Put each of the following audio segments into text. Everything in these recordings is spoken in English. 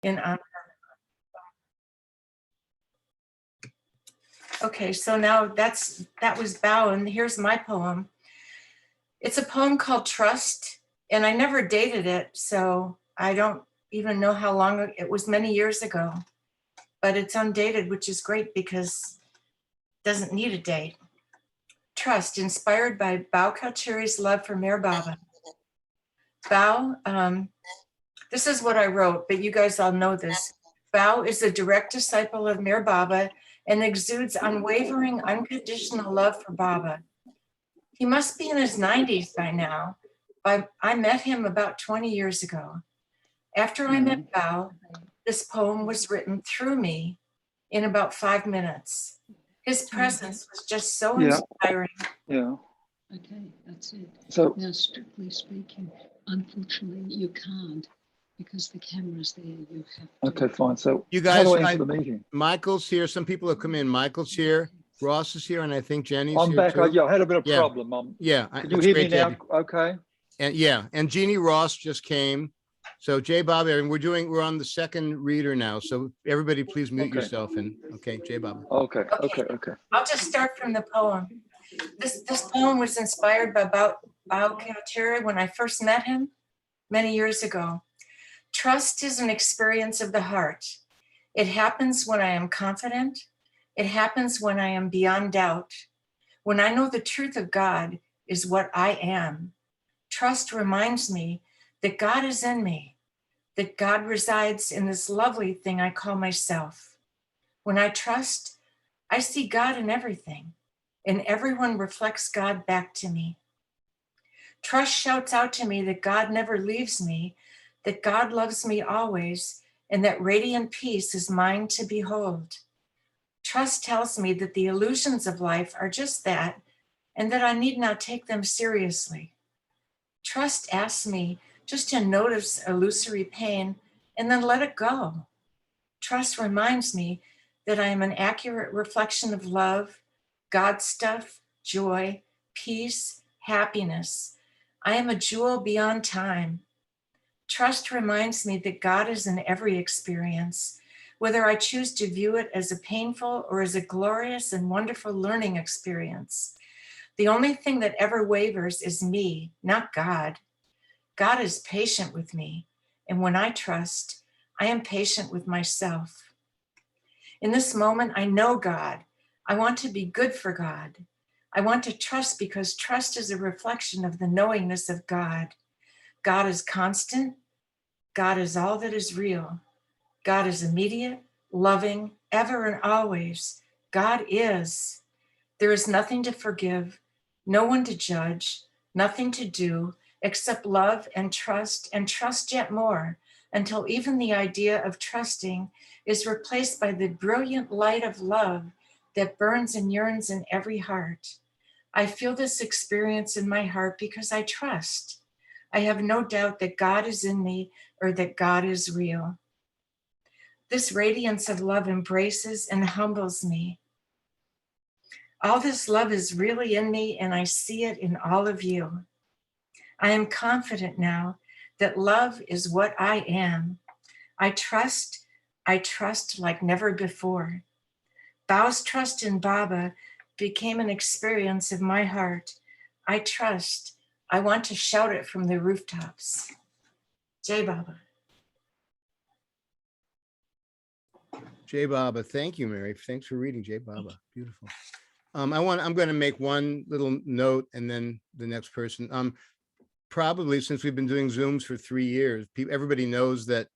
in honor. Okay, so now that was Bao, and here's my poem. It's a poem called Trust, and I never dated it, so I don't even know how long it was, many years ago, but it's undated, which is great because it doesn't need a date. Trust, inspired by Bao Kalchuri's love for Mir Baba. Bao, this is what I wrote, but you guys all know this. Bao is a direct disciple of Mir Baba and exudes unwavering, unconditional love for Baba. He must be in his 90s by now. I met him about 20 years ago. After I met Bao, this poem was written through me in about 5 minutes. His presence was just so inspiring. Yeah. Okay, that's it. So now, strictly speaking, unfortunately, you can't because the camera's there. You have to. okay, fine. So You how guys, do I enter the meeting? Michael's here. Some people have come in. Michael's here. Ross is here, and I think Jeannie's I'm here back. too. I had a bit of Yeah. problem. Yeah, Can you it's hear me great to have now? you. Okay. And yeah, and Jeannie Ross just came. So Jay Baba, and we're on the second reader now. So everybody please mute yourself and okay, Jay Baba. Okay. I'll just start from the poem. This poem was inspired by Bao Kalchuri when I first met him many years ago. Trust is an experience of the heart. It happens when I am confident. It happens when I am beyond doubt. When I know the truth of God is what I am. Trust reminds me that God is in me, that God resides in this lovely thing I call myself. When I trust, I see God in everything, and everyone reflects God back to me. Trust shouts out to me that God never leaves me, that God loves me always, and that radiant peace is mine to behold. Trust tells me that the illusions of life are just that, and that I need not take them seriously. Trust asks me just to notice illusory pain and then let it go. Trust reminds me that I am an accurate reflection of love, God stuff, joy, peace, happiness. I am a jewel beyond time. Trust reminds me that God is in every experience, whether I choose to view it as a painful or as a glorious and wonderful learning experience. The only thing that ever wavers is me, not God. God is patient with me, and when I trust, I am patient with myself. In this moment, I know God. I want to be good for God. I want to trust because trust is a reflection of the knowingness of God. God is constant. God is all that is real. God is immediate, loving, ever and always. God is. There is nothing to forgive, no one to judge, nothing to do except love and trust yet more, until even the idea of trusting is replaced by the brilliant light of love that burns and yearns in every heart. I feel this experience in my heart because I trust. I have no doubt that God is in me or that God is real. This radiance of love embraces and humbles me. All this love is really in me, and I see it in all of you. I am confident now that love is what I am. I trust like never before. Bao's trust in Baba became an experience of my heart. I trust. I want to shout it from the rooftops. Jai Baba. Jay Baba, thank you, Mary. Thanks for reading, Jay Baba. Beautiful. I'm going to make one little note, and then the next person. Probably since we've been doing Zooms for 3 years, everybody knows that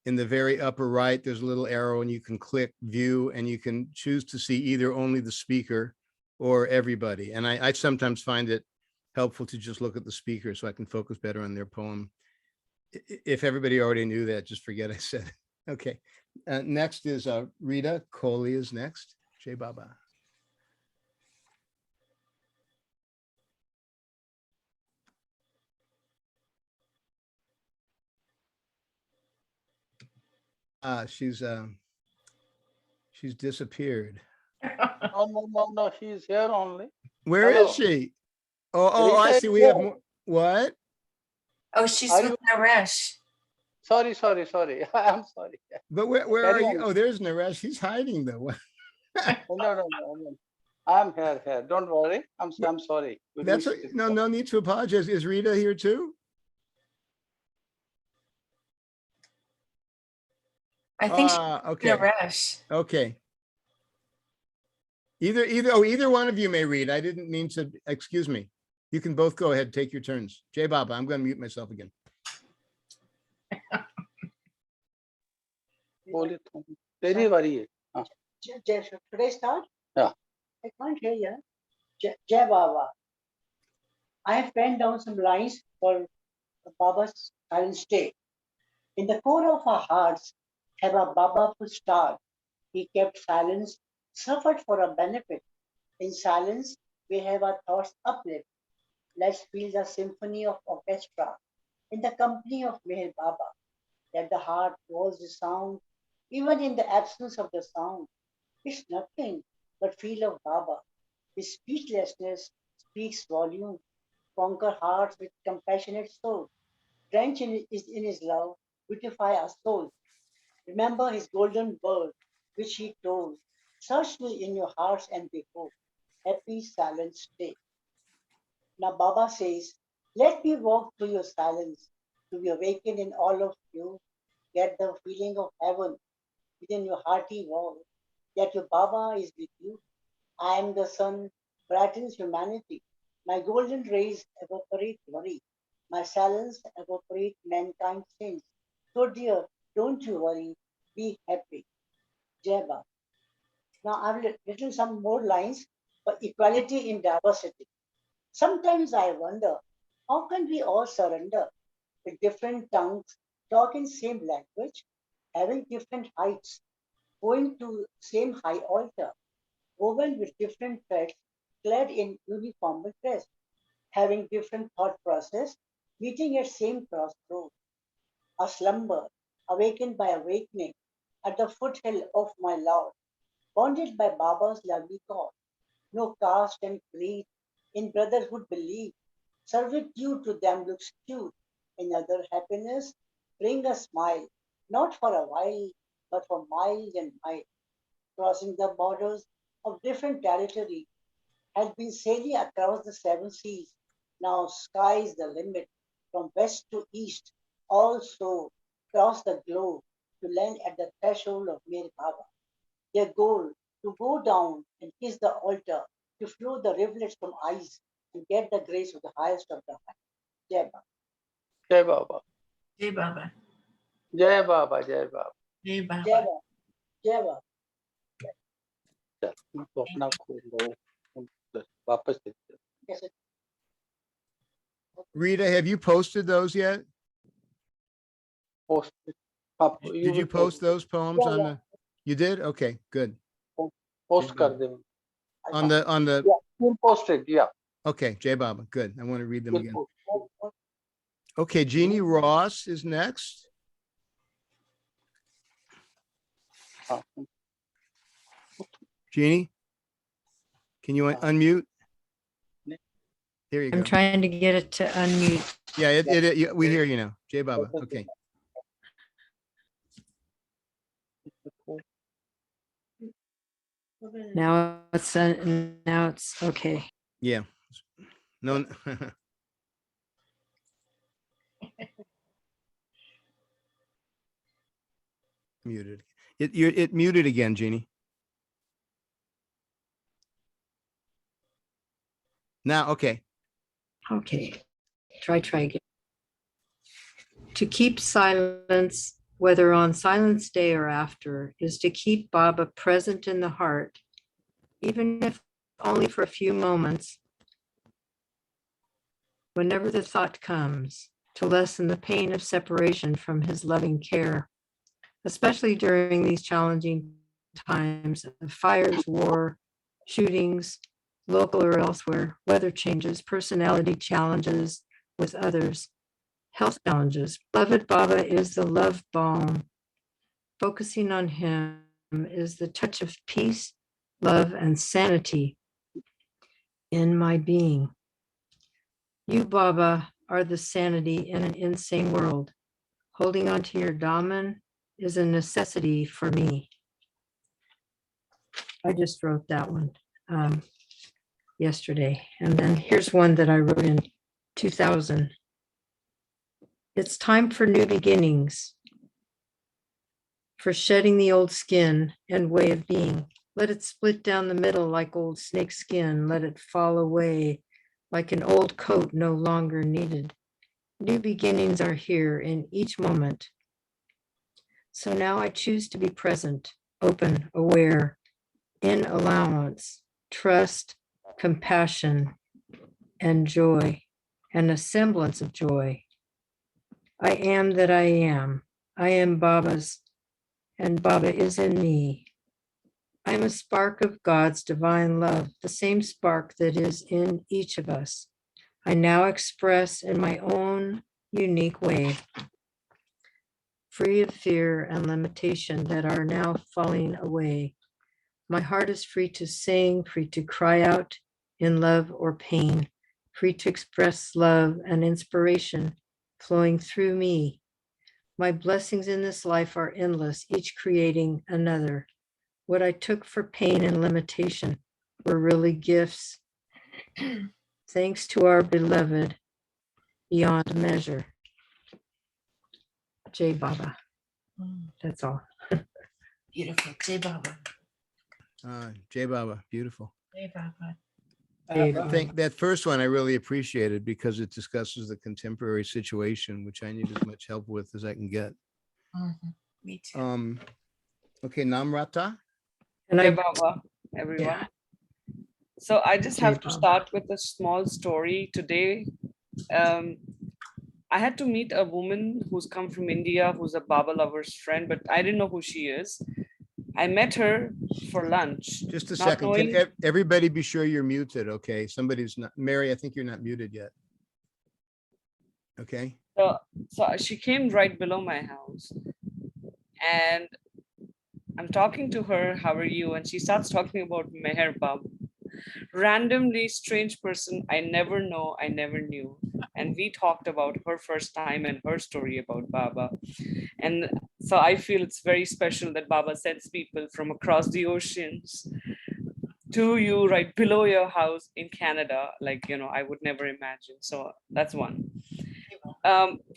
in the very upper right, there's a little arrow, and you can click view, and you can choose to see either only the speaker or everybody. And I sometimes find it helpful to just look at the speaker so I can focus better on their poem. If everybody already knew that, just forget I said it. Okay. Next is Rita. Kohli is next. Jay Baba. She's disappeared. No, she's here only. Where is she? Oh, I see. We have more. What? Oh, she's with Naresh. Sorry. I'm sorry. But where Carry are you? on. Oh, there's Naresh. He's hiding though. No. I'm here. Don't worry. I'm sorry. We That's missed it. no need to apologize. Is Rita here too? I think she's Okay. in a rush. Okay. Either one of you may read. I didn't mean to, excuse me. You can both go ahead, take your turns. Jay Baba, I'm going to mute myself again. Kohli, तेरी बारी है. Should I start? Yeah. I can't hear you. Jai Baba. I have penned down some lines for Baba's silent stay. In the core of our hearts have a Baba who starved. He kept silence, suffered for our benefit. In silence, we have our thoughts uplift. Let's feel the symphony of orchestra in the company of Meher Baba. Let the heart was the sound, even in the absence of the sound. It's nothing but feel of Baba. His speechlessness speaks volume. Conquer hearts with compassionate soul. Drench in his love, beautify our souls. Remember his golden word, which he told. Search me in your hearts and behold. Happy silent stay. Now Baba says, let me walk through your silence to be awakened in all of you. Get the feeling of heaven within your hearty wall. That your Baba is with you. I am the sun, brightens humanity. My golden rays evaporate worry. My silence evaporate mankind's sins. So dear, don't you worry. Be happy. Jai Baba. Now I've written some more lines for equality in diversity. Sometimes I wonder, how can we all surrender with different tongues, talk in same language, having different heights, going to same high altar, woven with different threads, clad in uniform dress, having different thought process, meeting at same crossroad, a slumber, awakened by awakening, at the foothill of my Lord, bonded by Baba's lovely call. No caste and creed, in brotherhood believe, servitude to them looks cute, in other happiness, bring a smile, not for a while, but for miles and miles, crossing the borders of different territory, has been sailing across the seven seas. Now sky is the limit, from west to east, also cross the globe to land at the threshold of Mir Baba. Their goal to go down and kiss the altar, to flow the rivulets from eyes and get the grace of the highest of the high. Jai Baba. Jai Baba. Jai Baba. Jai Baba. Jai Baba. Jai Baba. Jai Baba. Jai Baba. चल, तो अपना खोल लो वापस देते हैं. Yes, sir. Rita, have you posted those yet? Post it. Did you post those poems Yeah, on yeah. the, you did? Okay, good. Post कर दे. On the, Yeah, we'll post it. Yeah. okay, Jay Baba, good. I want to read them We'll again. post. Okay, Jeannie Ross is next. हाँ. Jeannie? Can you unmute? There you go. I'm trying to get it to unmute. Yeah, we hear you now. Jay Baba, okay. Now it's okay. Yeah. No. Muted. It muted again, Jeannie. Now, okay. Okay. Try again. To keep silence, whether on silence day or after, is to keep Baba present in the heart, even if only for a few moments, whenever the thought comes, to lessen the pain of separation from his loving care, especially during these challenging times of fires, war, shootings, local or elsewhere, weather changes, personality challenges with others, health challenges. Beloved Baba is the love balm. Focusing on him is the touch of peace, love, and sanity in my being. You, Baba, are the sanity in an insane world. Holding on to your Daman is a necessity for me. I just wrote that one yesterday. And then here's one that I wrote in 2000. It's time for new beginnings, for shedding the old skin and way of being. Let it split down the middle like old snake skin. Let it fall away like an old coat no longer needed. New beginnings are here in each moment. So now I choose to be present, open, aware, in allowance, trust, compassion, and joy, and a semblance of joy. I am that I am. I am Baba's, and Baba is in me. I am a spark of God's divine love, the same spark that is in each of us. I now express in my own unique way, free of fear and limitation that are now falling away. My heart is free to sing, free to cry out in love or pain, free to express love and inspiration flowing through me. My blessings in this life are endless, each creating another. What I took for pain and limitation were really gifts, thanks to our beloved beyond measure. Jai Baba. That's all. Beautiful. Jai Baba. Jai Baba, beautiful. Jai Baba. I think that first one I really appreciated because it discusses the contemporary situation, which I need as much help with as I can get. Mhm. Me too. Okay, Namrata. And Jai I, Baba, everyone. yeah, So I just Jai have to Baba. start with a small story today. I had to meet a woman who's come from India, who's a Baba lover's friend, but I didn't know who she is. I met her for lunch. Just a not second. knowing- Can everybody be sure you're muted? Okay, somebody's not. Mary, I think you're not muted yet. Okay. So she came right below my house, and I'm talking to her, how are you? And she starts talking about Meher Baba. Randomly strange person I never know, I never knew. And we talked about her first time and her story about Baba. And so I feel it's very special that Baba sends people from across the oceans to you right below your house in Canada. Like, I would never imagine. So that's one.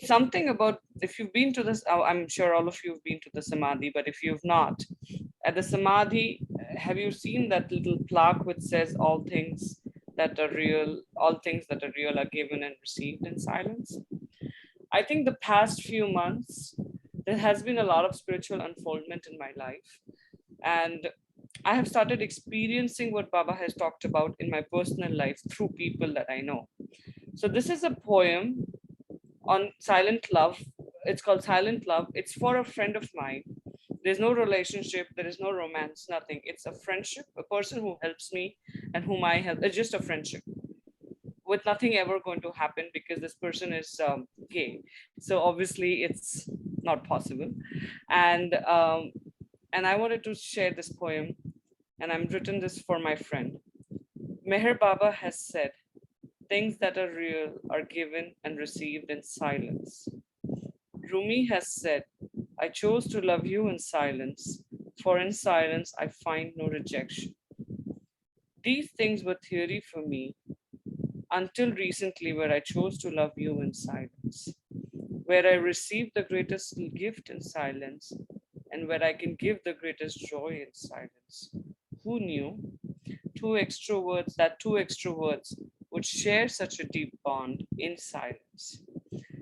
Something about, if you've been to this, I'm sure all of you have been to the Samadhi, but if you've not, at the Samadhi, have you seen that little plaque which says all things that are real are given and received in silence? I think the past few months, there has been a lot of spiritual unfoldment in my life. And I have started experiencing what Baba has talked about in my personal life through people that I know. So this is a poem on silent love. It's called Silent Love. It's for a friend of mine. There's no relationship, there is no romance, nothing. It's a friendship, a person who helps me and whom I help. It's just a friendship with nothing ever going to happen because this person is gay. So obviously it's not possible. And I wanted to share this poem, and I'm written this for my friend. Meher Baba has said, things that are real are given and received in silence. Rumi has said, I chose to love you in silence, for in silence I find no rejection. These things were theory for me until recently, where I chose to love you in silence, where I received the greatest gift in silence, and where I can give the greatest joy in silence. Who knew? Two extroverts would share such a deep bond in silence.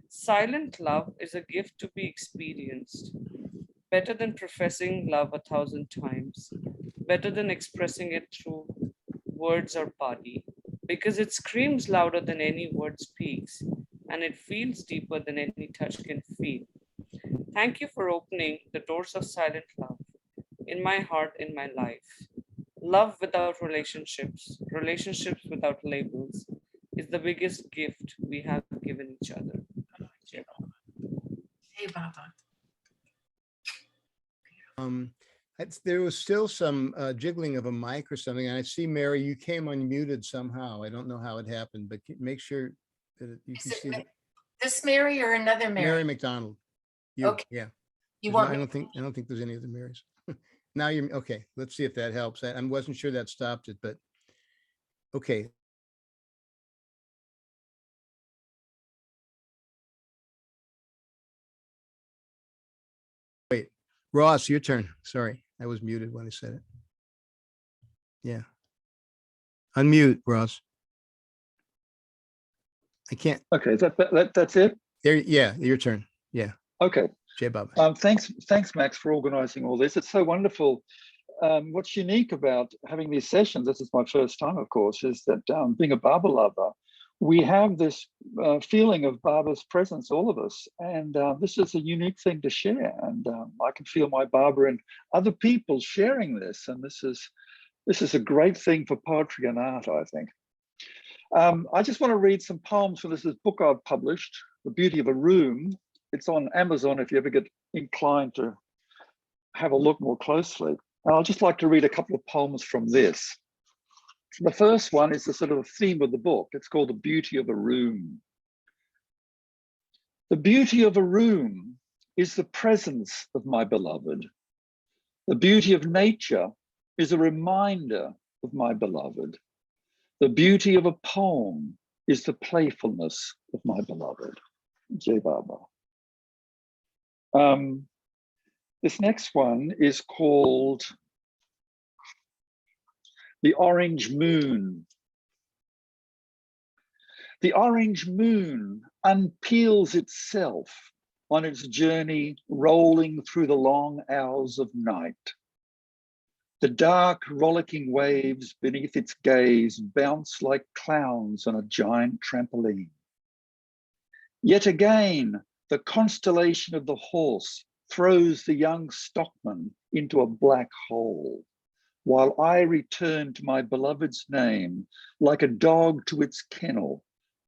Silent love is a gift to be experienced, better than professing love 1,000 times, better than expressing it through words or body, because it screams louder than any word speaks, and it feels deeper than any touch can feel. Thank you for opening the doors of silent love in my heart, in my life. Love without relationships, relationships without labels, is the biggest gift we have given each other. Jai Baba. There was still some jiggling of a mic or something. And I see, Mary, you came unmuted somehow. I don't know how it happened, but make sure that you Is can it see this Mary or another Mary Mary? MacDonald. You, Okay. yeah. You There's want no- me? I don't think there's any other Marys. Now you're, okay, let's see if that helps. I wasn't sure that stopped it, but okay. Wait, Ross, your turn. Sorry, I was muted when I said it. Yeah. Unmute, Ross. I can't, Okay, that's it. there, yeah, your turn. Yeah, Okay. Jay Baba. Thanks, Max, for organizing all this. It's so wonderful. What's unique about having these sessions, this is my first time, of course, is that being a Baba lover, we have this feeling of Baba's presence, all of us. And this is a unique thing to share. And I can feel my Baba and other people sharing this. And this is a great thing for poetry and art, I think. I just want to read some poems from this book I've published, The Beauty of a Room. It's on Amazon if you ever get inclined to have a look more closely. And I'll just like to read a couple of poems from this. The first one is the sort of theme of the book. It's called The Beauty of a Room. The beauty of a room is the presence of my beloved. The beauty of nature is a reminder of my beloved. The beauty of a poem is the playfulness of my beloved. Jai Baba. This next one is called The Orange Moon. The orange moon unpeels itself on its journey, rolling through the long hours of night. The dark, rollicking waves beneath its gaze bounce like clowns on a giant trampoline. Yet again, the constellation of the horse throws the young stockman into a black hole, while I return to my beloved's name like a dog to its kennel,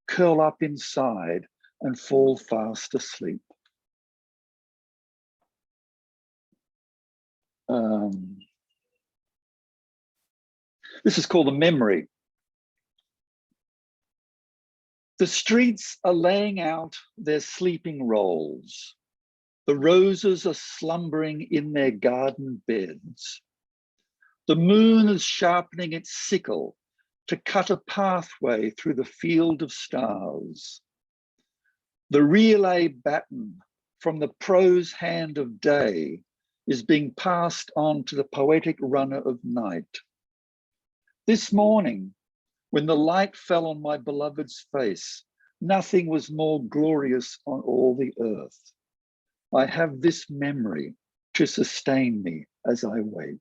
curl up inside and fall fast asleep. This is called a memory. The streets are laying out their sleeping rolls. The roses are slumbering in their garden beds. The moon is sharpening its sickle to cut a pathway through the field of stars. The relay baton from the prose hand of day is being passed on to the poetic runner of night. This morning, when the light fell on my beloved's face, nothing was more glorious on all the earth. I have this memory to sustain me as I wait.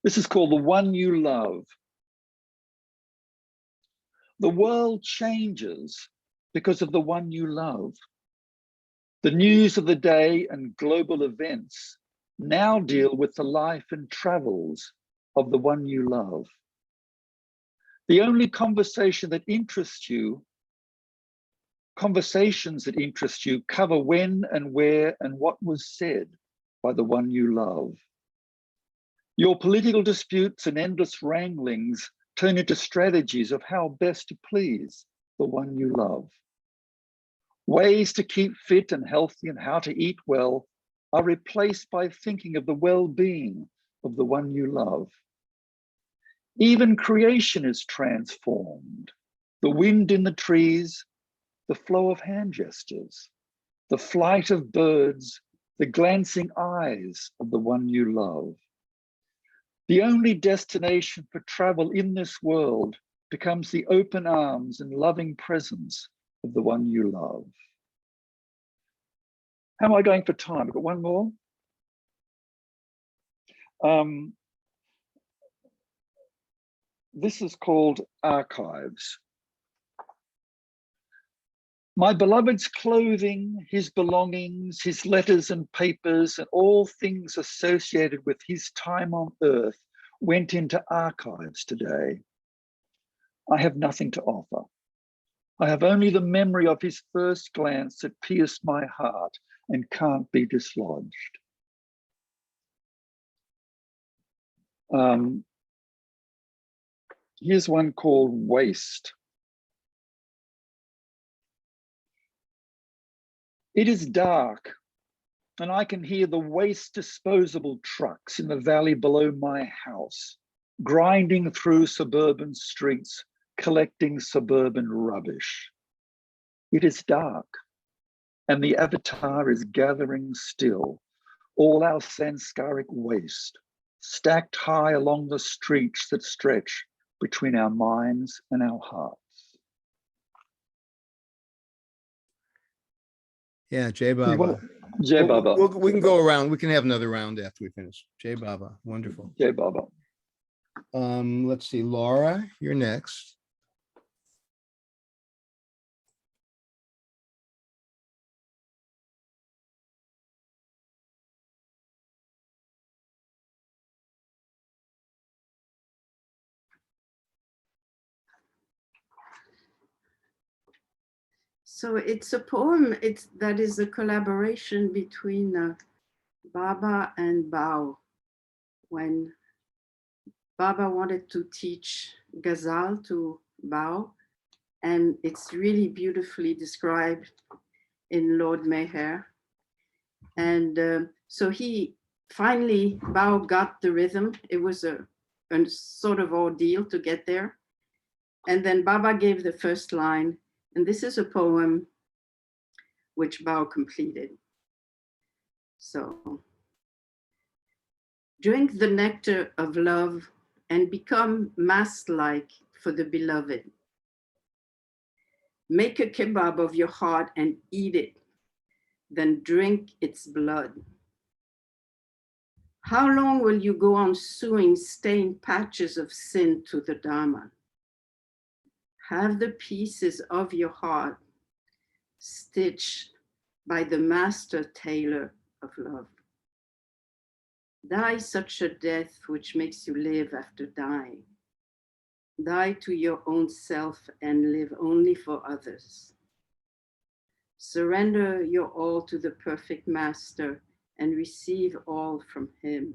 This is called The One You Love. The world changes because of the one you love. The news of the day and global events now deal with the life and travels of the one you love. The only conversations that interest you cover when and where and what was said by the one you love. Your political disputes and endless wranglings turn into strategies of how best to please the one you love. Ways to keep fit and healthy and how to eat well are replaced by thinking of the well-being of the one you love. Even creation is transformed. The wind in the trees, the flow of hand gestures, the flight of birds, the glancing eyes of the one you love. The only destination for travel in this world becomes the open arms and loving presence of the one you love. How am I going for time? I've got one more. This is called Archives. My beloved's clothing, his belongings, his letters and papers, and all things associated with his time on earth went into archives today. I have nothing to offer. I have only the memory of his first glance that pierced my heart and can't be dislodged. Here's one called Waste. It is dark, and I can hear the waste disposable trucks in the valley below my house, grinding through suburban streets, collecting suburban rubbish. It is dark, and the avatar is gathering still, all our sanskaric waste, stacked high along the streets that stretch between our minds and our hearts. Yeah, Jai You Baba. want- Jai Baba. We can go around. We can have another round after we finish. Jai Baba, wonderful. Jai Baba. Let's see, Laura, you're next. So it's a poem. That is a collaboration between Baba and Bao. When Baba wanted to teach Ghazal to Bao, and it's really beautifully described in Lord Meher. And so he finally, Bao got the rhythm. It was a sort of ordeal to get there. And then Baba gave the first line, and this is a poem which Bao completed. So, drink the nectar of love and become mask-like for the beloved. Make a kebab of your heart and eat it, then drink its blood. How long will you go on sewing stained patches of sin to the Dharma? Have the pieces of your heart stitched by the master tailor of love. Die such a death which makes you live after dying. Die to your own self and live only for others. Surrender your all to the perfect master and receive all from him.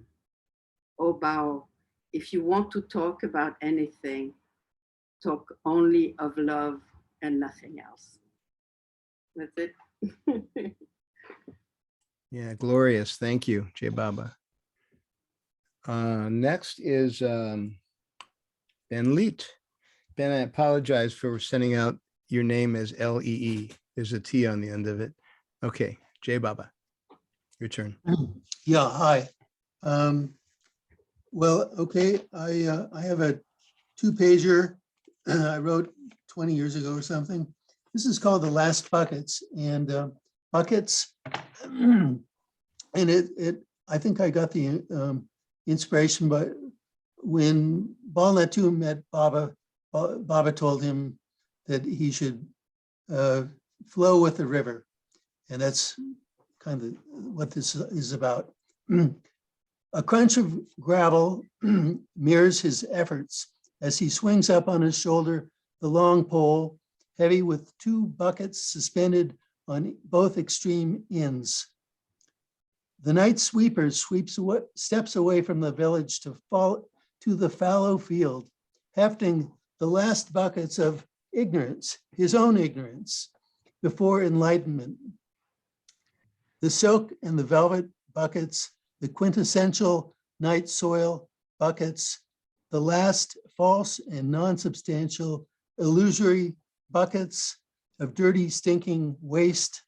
O Bao, if you want to talk about anything, talk only of love and nothing else. That's it. Yeah, glorious. Thank you, Jai Baba. Next is Ben Leet. Ben, I apologize for sending out your name as Lee. There's a T on the end of it. Okay, Jai Baba, your turn. Yeah, hi. Well, okay, I have a 2-pager I wrote 20 years ago or something. This is called The Last Buckets, and buckets, and I think I got the inspiration, but when Bal Natu met Baba, Baba told him that he should flow with the river, and that's kind of what this is about. A crunch of gravel mirrors his efforts as he swings up on his shoulder the long pole, heavy with 2 buckets suspended on both extreme ends. The night sweeper steps away from the village to fall to the fallow field, hefting the last buckets of ignorance, his own ignorance, before enlightenment. The silk and the velvet buckets, the quintessential night soil buckets, the last false and non-substantial illusory buckets of dirty, stinking waste,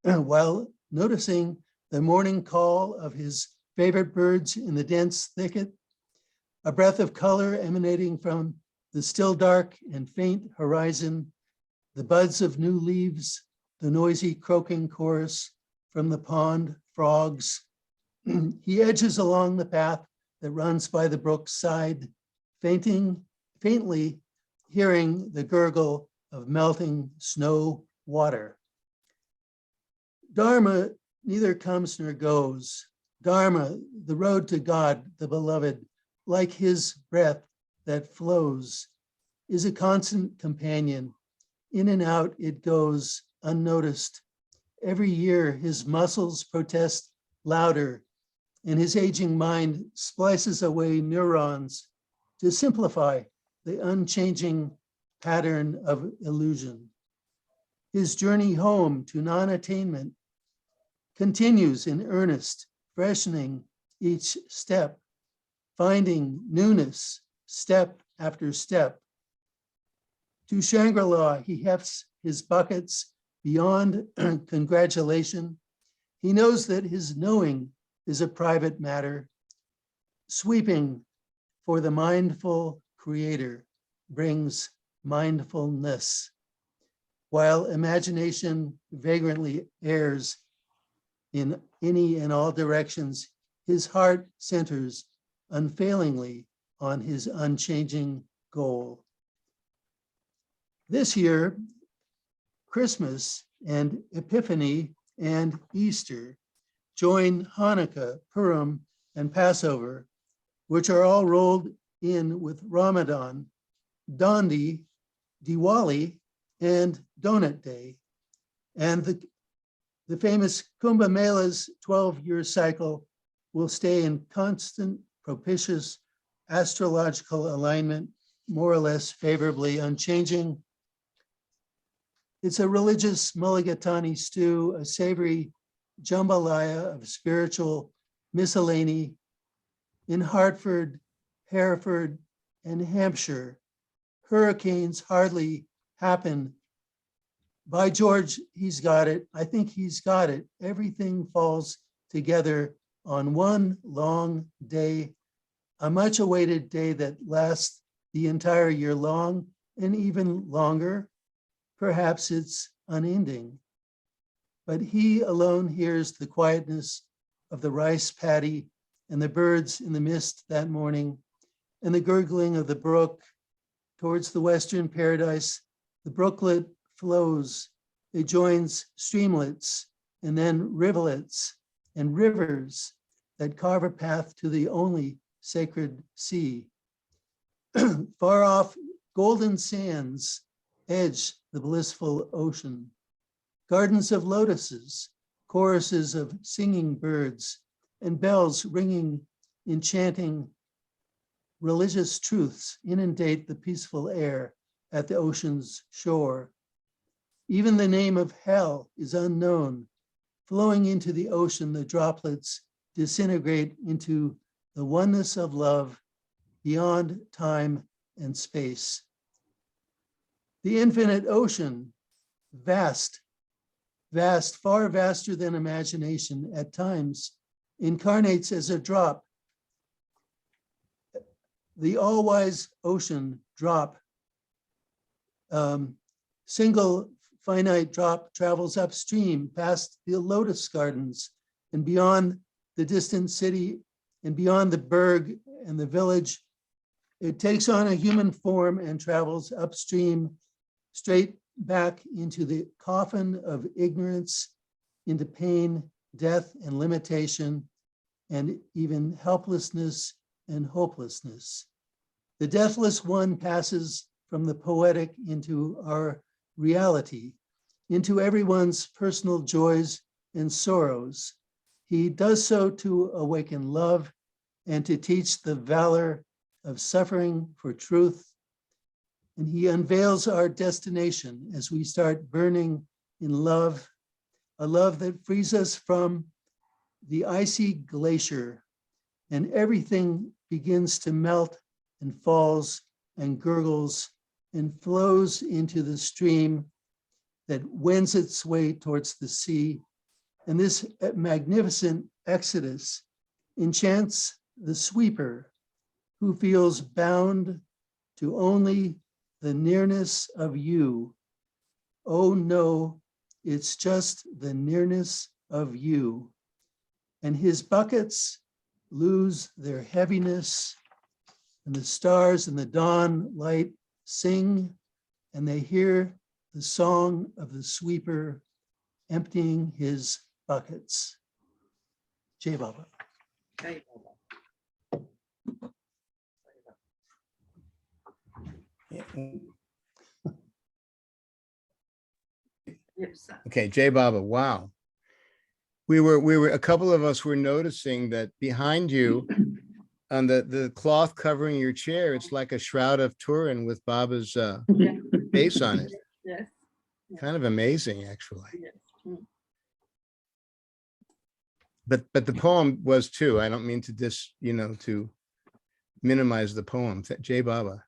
while noticing the morning call of his favorite birds in the dense thicket, a breath of color emanating from the still dark and faint horizon, the buds of new leaves, the noisy croaking chorus from the pond frogs. He edges along the path that runs by the brook's side, faintly hearing the gurgle of melting snow water. Dharma neither comes nor goes. Dharma, the road to God, the beloved, like his breath that flows, is a constant companion. In and out it goes, unnoticed. Every year his muscles protest louder, and his aging mind splices away neurons to simplify the unchanging pattern of illusion. His journey home to non-attainment continues in earnest, freshening each step, finding newness step after step. To Shangri-La, he hefts his buckets beyond congratulation. He knows that his knowing is a private matter, sweeping for the mindful creator brings mindfulness, while imagination vagrantly errs in any and all directions. His heart centers unfailingly on his unchanging goal. This year, Christmas and Epiphany and Easter join Hanukkah, Purim, and Passover, which are all rolled in with Ramadan, Dandi, Diwali, and Donut Day. And the famous Kumbh Mela's 12-year cycle will stay in constant, propitious astrological alignment, more or less favorably unchanging. It's a religious mulligatawny stew, a savory jambalaya of spiritual miscellany. In Hartford, Hereford, and Hampshire, hurricanes hardly happen. By George, he's got it. I think he's got it. Everything falls together on one long day, a much awaited day that lasts the entire year long and even longer. Perhaps it's unending, but he alone hears the quietness of the rice paddy and the birds in the mist that morning, and the gurgling of the brook towards the western paradise. The brooklet flows, it joins streamlets and then rivulets and rivers that carve a path to the only sacred sea. Far off, golden sands edge the blissful ocean. Gardens of lotuses, choruses of singing birds, and bells ringing, enchanting religious truths inundate the peaceful air at the ocean's shore. Even the name of hell is unknown. Flowing into the ocean, the droplets disintegrate into the oneness of love beyond time and space. The infinite ocean, vast, vast, far vaster than imagination at times, incarnates as a drop. The all-wise ocean drop, single finite drop travels upstream past the lotus gardens and beyond the distant city and beyond the burg and the village. It takes on a human form and travels upstream, straight back into the coffin of ignorance, into pain, death, and limitation, and even helplessness and hopelessness. The deathless one passes from the poetic into our reality, into everyone's personal joys and sorrows. He does so to awaken love and to teach the valor of suffering for truth. And he unveils our destination as we start burning in love, a love that frees us from the icy glacier, and everything begins to melt and falls and gurgles and flows into the stream that wends its way towards the sea. And this magnificent exodus enchants the sweeper who feels bound to only the nearness of you. Oh no, it's just the nearness of you. And his buckets lose their heaviness, and the stars and the dawn light sing, and they hear the song of the sweeper emptying his buckets. Jai Baba. Okay, Jai Baba, wow. We were, a couple of us were noticing that behind you on the cloth covering your chair, it's like a shroud of Turin with Baba's face on it. Yes. Kind of amazing, actually. Yes. but the poem was too. I don't mean to to minimize the poem. Jai Baba.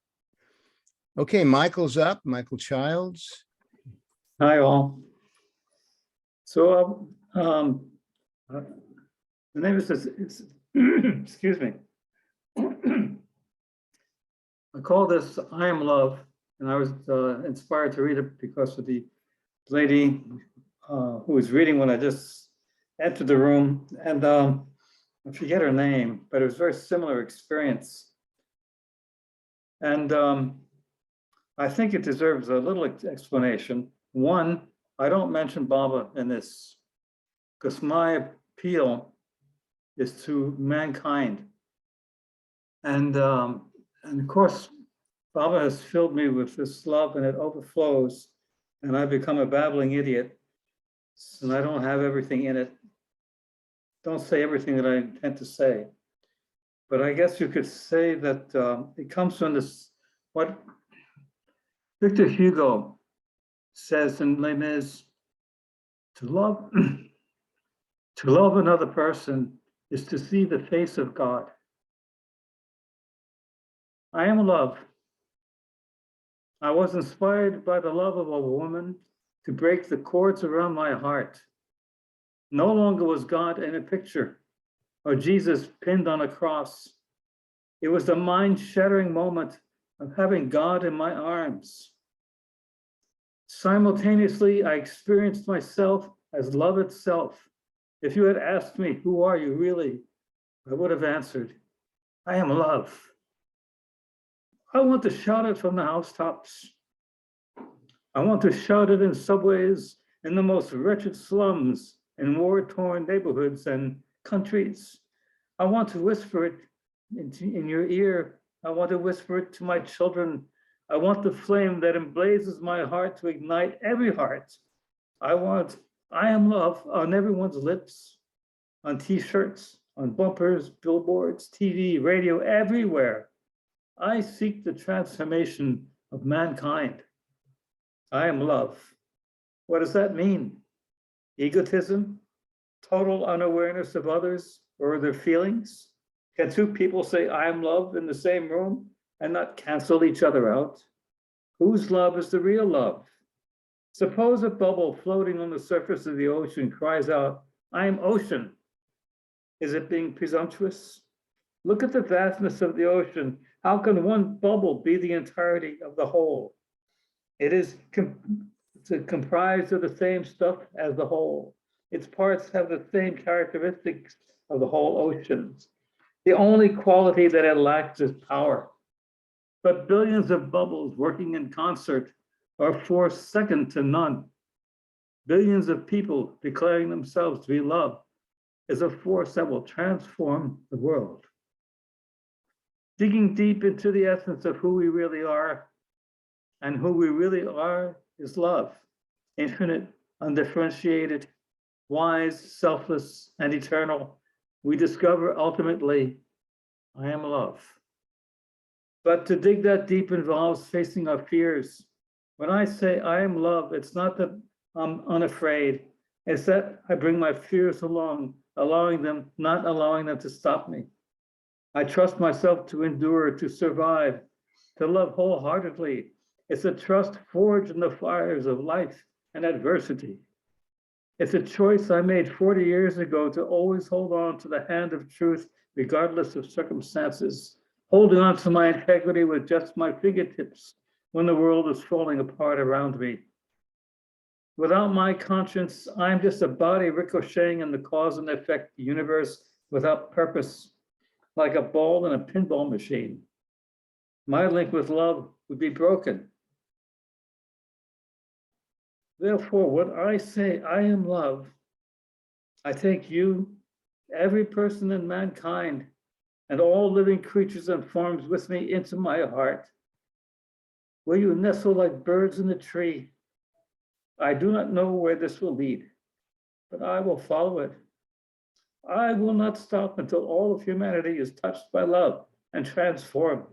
Okay, Michael's up. Michael Childs. Hi, all. So, the name is, excuse me. I call this I Am Love, and I was inspired to read it because of the lady who was reading when I just entered the room, and I forget her name, but it was a very similar experience. And I think it deserves a little explanation. One, I don't mention Baba in this because my appeal is to mankind. And of course, Baba has filled me with this love and it overflows, and I've become a babbling idiot, and I don't have everything in it. Don't say everything that I intend to say. But I guess you could say that it comes from this, what Victor Hugo says in Les Mis, to love, to love another person is to see the face of God. I am love. I was inspired by the love of a woman to break the cords around my heart. No longer was God in a picture or Jesus pinned on a cross. It was the mind-shattering moment of having God in my arms. Simultaneously, I experienced myself as love itself. If you had asked me, who are you really? I would have answered, I am love. I want to shout it from the housetops. I want to shout it in subways, in the most wretched slums, in war-torn neighborhoods and countries. I want to whisper it in your ear. I want to whisper it to my children. I want the flame that emblazes my heart to ignite every heart. I want I am love on everyone's lips, on t-shirts, on bumpers, billboards, TV, radio, everywhere. I seek the transformation of mankind. I am love. What does that mean? Egotism? Total unawareness of others or their feelings? Can two people say I am love in the same room and not cancel each other out? Whose love is the real love? Suppose a bubble floating on the surface of the ocean cries out, I am ocean. Is it being presumptuous? Look at the vastness of the ocean. How can one bubble be the entirety of the whole? It is comprised of the same stuff as the whole. Its parts have the same characteristics of the whole ocean. The only quality that it lacks is power. But billions of bubbles working in concert are force second to none. Billions of people declaring themselves to be love is a force that will transform the world. Digging deep into the essence of who we really are, and who we really are is love, infinite, undifferentiated, wise, selfless, and eternal. We discover ultimately, I am love. But to dig that deep involves facing our fears. When I say I am love, it's not that I'm unafraid. It's that I bring my fears along, not allowing them to stop me. I trust myself to endure, to survive, to love wholeheartedly. It's a trust forged in the fires of life and adversity. It's a choice I made 40 years ago to always hold on to the hand of truth, regardless of circumstances, holding on to my integrity with just my fingertips when the world is falling apart around me. Without my conscience, I'm just a body ricocheting in the cause and effect universe without purpose, like a ball in a pinball machine. My link with love would be broken. Therefore, when I say I am love, I take you, every person in mankind, and all living creatures and forms with me into my heart. Will you nestle like birds in the tree? I do not know where this will lead, but I will follow it. I will not stop until all of humanity is touched by love and transformed.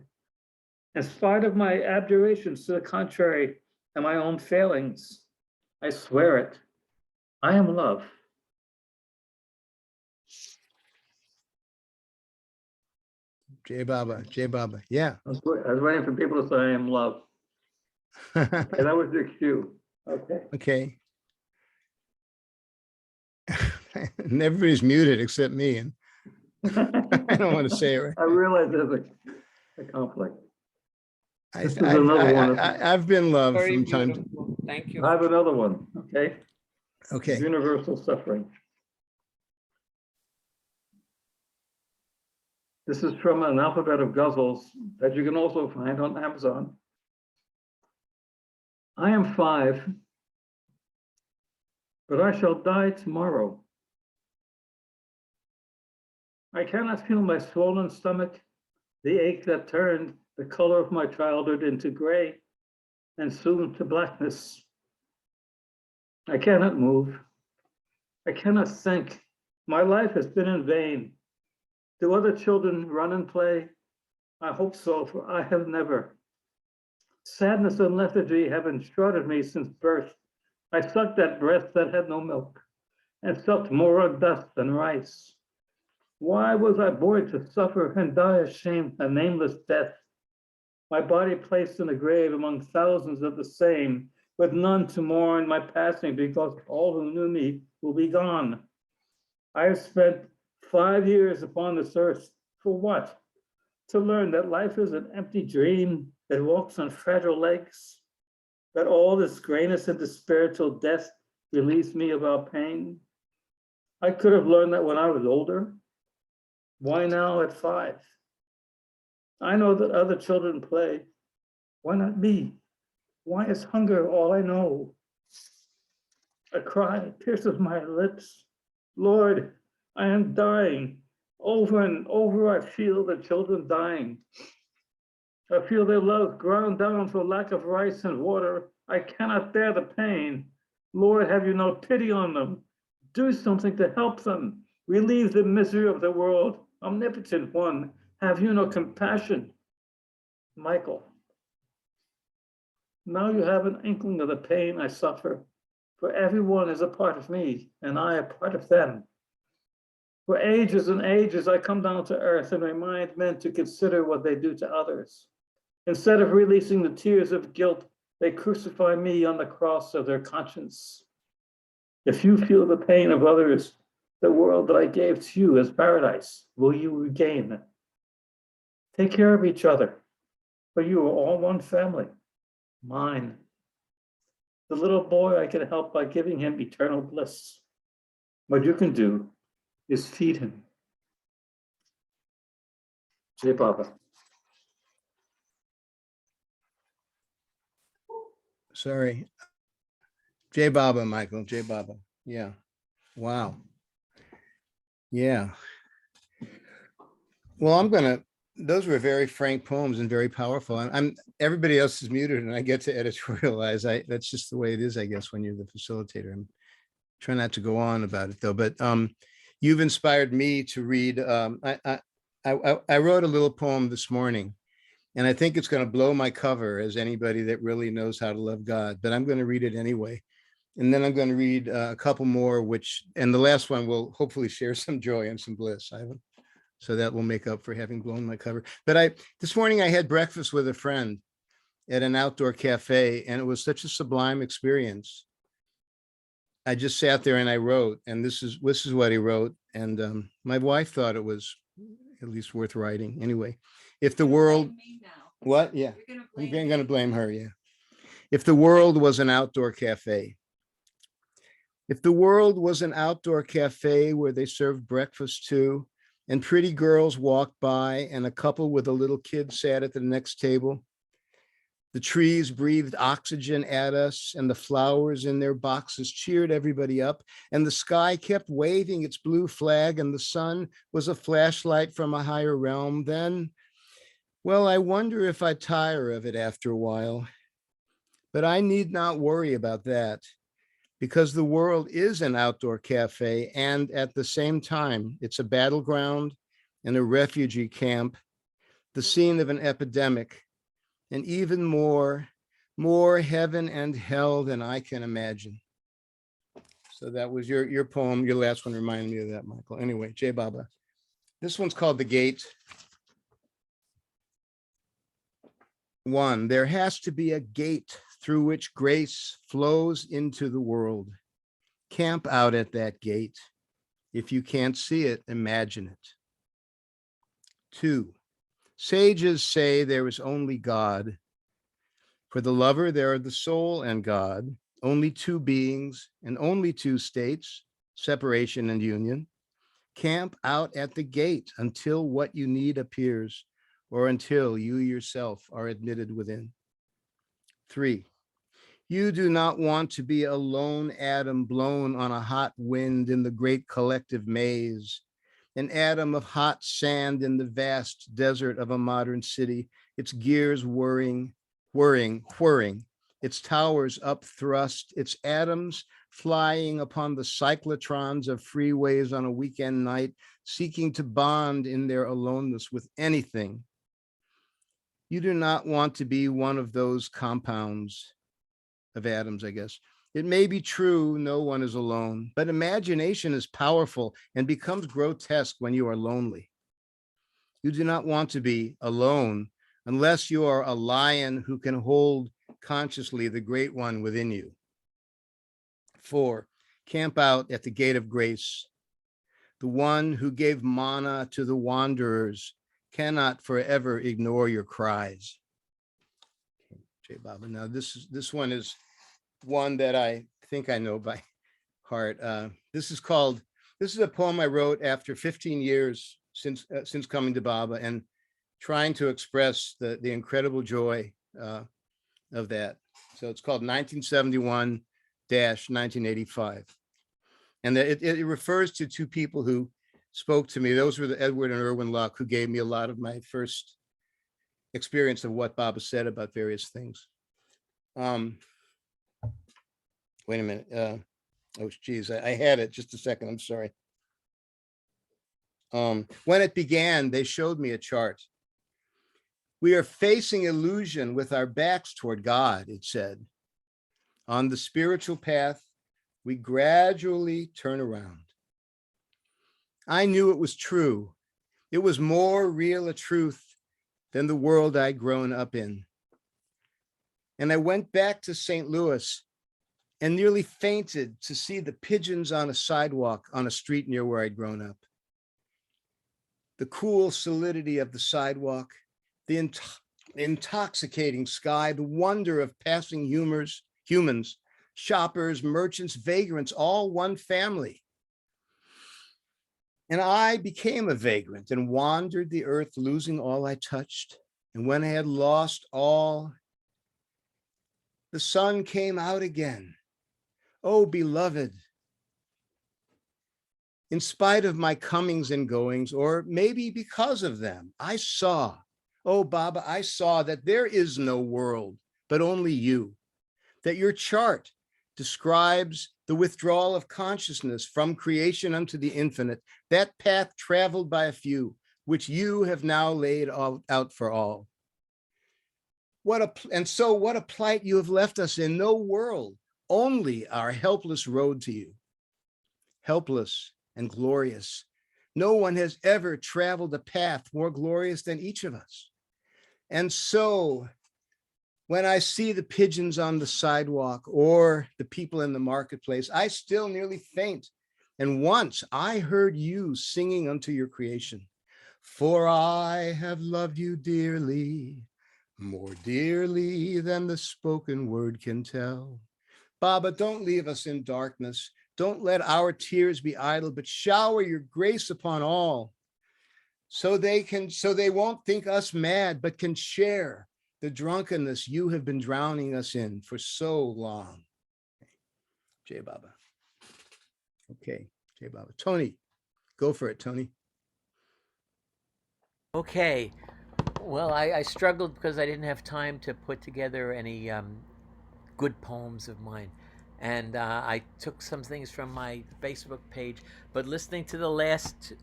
In spite of my abjurations to the contrary and my own failings, I swear it. I am love. Jai Baba, Jai Baba. Yeah. I was waiting for people to say I am love. Okay, that was your cue. Okay. Okay. And everybody's muted except me, and I don't want to say it right. I realize there's a conflict. I, This is another one. I've been loved Very from time to. beautiful. Thank you. I have another one, okay? Okay. Universal suffering. This is from an alphabet of ghazals that you can also find on Amazon. I am 5, but I shall die tomorrow. I cannot feel my swollen stomach, the ache that turned the color of my childhood into gray and soon to blackness. I cannot move. I cannot think. My life has been in vain. Do other children run and play? I hope so, for I have never. Sadness and lethargy have enshrouded me since birth. I sucked at breast that had no milk and sucked more of dust than rice. Why was I born to suffer and die a shame, a nameless death? My body placed in a grave among thousands of the same, with none to mourn my passing because all who knew me will be gone. I have spent 5 years upon this earth. For what? To learn that life is an empty dream that walks on fragile legs, that all this grayness and despair till death relieves me of our pain. I could have learned that when I was older. Why now at 5? I know that other children play. Why not me? Why is hunger all I know? A cry pierces my lips. Lord, I am dying. Over and over I feel the children dying. I feel their love ground down for lack of rice and water. I cannot bear the pain. Lord, have you no pity on them? Do something to help them. Relieve the misery of the world. Omnipotent one, have you no compassion? Michael, now you have an inkling of the pain I suffer, for everyone is a part of me, and I a part of them. For ages and ages, I come down to earth and remind men to consider what they do to others. Instead of releasing the tears of guilt, they crucify me on the cross of their conscience. If you feel the pain of others, the world that I gave to you as paradise, will you regain? Take care of each other, for you are all one family, mine. The little boy I can help by giving him eternal bliss. What you can do is feed him. Jai Baba. Sorry. Jai Baba, Michael. Jai Baba. Yeah. Wow. Yeah. Well, those were very frank poems and very powerful. Everybody else is muted and I get to editorialize. That's just the way it is, I guess, when you're the facilitator. I'm trying not to go on about it though, but you've inspired me to read. I wrote a little poem this morning and I think it's going to blow my cover as anybody that really knows how to love God, but I'm going to read it anyway. And then I'm going to read a couple more, and the last one will hopefully share some joy and some bliss. So that will make up for having blown my cover. But this morning I had breakfast with a friend at an outdoor cafe, and it was such a sublime experience. I just sat there and I wrote, and this is what he wrote. And my wife thought it was at least worth writing. Anyway, if the world, what? Yeah, I'm going to blame her. Yeah. If the world was an outdoor cafe. If the world was an outdoor cafe where they served breakfast too, and pretty girls walked by and a couple with a little kid sat at the next table, the trees breathed oxygen at us and the flowers in their boxes cheered everybody up, and the sky kept waving its blue flag and the sun was a flashlight from a higher realm, then, well, I wonder if I'd tire of it after a while. But I need not worry about that, because the world is an outdoor cafe, and at the same time, it's a battleground and a refugee camp, the scene of an epidemic, and even more heaven and hell than I can imagine. So that was your poem. Your last one reminded me of that, Michael. Anyway, Jai Baba. This one's called The Gate. 1, there has to be a gate through which grace flows into the world. Camp out at that gate. If you can't see it, imagine it. 2, sages say there is only God. For the lover, there are the soul and God, only two beings and only two states, separation and union. Camp out at the gate until what you need appears, or until you yourself are admitted within. 3, you do not want to be a lone atom blown on a hot wind in the great collective maze, an atom of hot sand in the vast desert of a modern city, its gears whirring, its towers upthrust, its atoms flying upon the cyclotrons of freeways on a weekend night, seeking to bond in their aloneness with anything. You do not want to be one of those compounds of atoms, I guess. It may be true, no one is alone, but imagination is powerful and becomes grotesque when you are lonely. You do not want to be alone unless you are a lion who can hold consciously the great one within you. 4, camp out at the gate of grace. The one who gave manna to the wanderers cannot forever ignore your cries. Jai Baba. Now this one is one that I think I know by heart. This is a poem I wrote after 15 years since coming to Baba and trying to express the incredible joy of that. So it's called 1971-1985. And it refers to two people who spoke to me. Those were the Edward and Irwin Locke, who gave me a lot of my first experience of what Baba said about various things. Wait a minute. Oh, geez, I had it. Just a second. I'm sorry. When it began, they showed me a chart. We are facing illusion with our backs toward God, it said. On the spiritual path, we gradually turn around. I knew it was true. It was more real a truth than the world I'd grown up in. And I went back to St. Louis and nearly fainted to see the pigeons on a sidewalk on a street near where I'd grown up. The cool solidity of the sidewalk, the intoxicating sky, the wonder of passing humans, shoppers, merchants, vagrants, all one family. And I became a vagrant and wandered the earth, losing all I touched. And when I had lost all, the sun came out again. Oh, beloved, in spite of my comings and goings, or maybe because of them, I saw, oh, Baba, I saw that there is no world, but only you, that your chart describes the withdrawal of consciousness from creation unto the infinite, that path traveled by a few, which you have now laid out for all. What a plight you have left us in, no world, only our helpless road to you. Helpless and glorious. No one has ever traveled a path more glorious than each of us. And so when I see the pigeons on the sidewalk or the people in the marketplace, I still nearly faint. And once I heard you singing unto your creation, for I have loved you dearly, more dearly than the spoken word can tell. Baba, don't leave us in darkness. Don't let our tears be idle, but shower your grace upon all, so they won't think us mad, but can share the drunkenness you have been drowning us in for so long. Jai Baba. Okay, Jai Baba. Tony, go for it, Tony. Okay. Well, I struggled because I didn't have time to put together any good poems of mine. And I took some things from my Facebook page, but listening to the last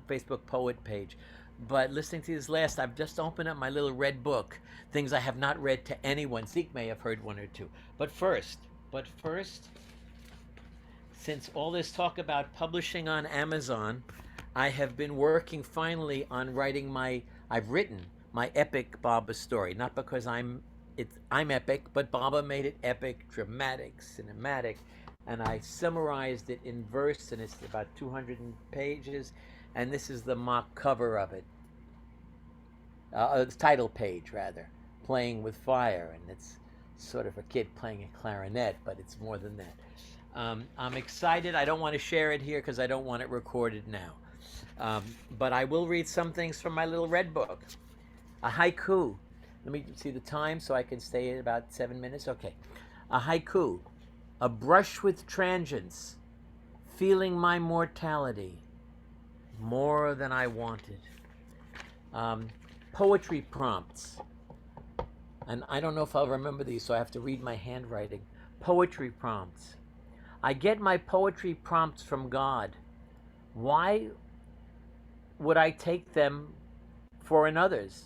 Facebook poet page, but listening to this last, I've just opened up my little red book, things I have not read to anyone. Zeke may have heard one or two. But first, since all this talk about publishing on Amazon, I have been working finally on writing I've written my epic Baba story, not because I'm epic, but Baba made it epic, dramatic, cinematic, and I summarized it in verse, and it's about 200 pages, and this is the mock cover of it, the title page rather, Playing with Fire, and it's sort of a kid playing a clarinet, but it's more than that. I'm excited. I don't want to share it here because I don't want it recorded now. But I will read some things from my little red book. A haiku. Let me see the time so I can stay at about 7 minutes. Okay. A haiku. A brush with transience, feeling my mortality more than I wanted. Poetry prompts. And I don't know if I'll remember these, so I have to read my handwriting. Poetry prompts. I get my poetry prompts from God. Why would I take them for another's?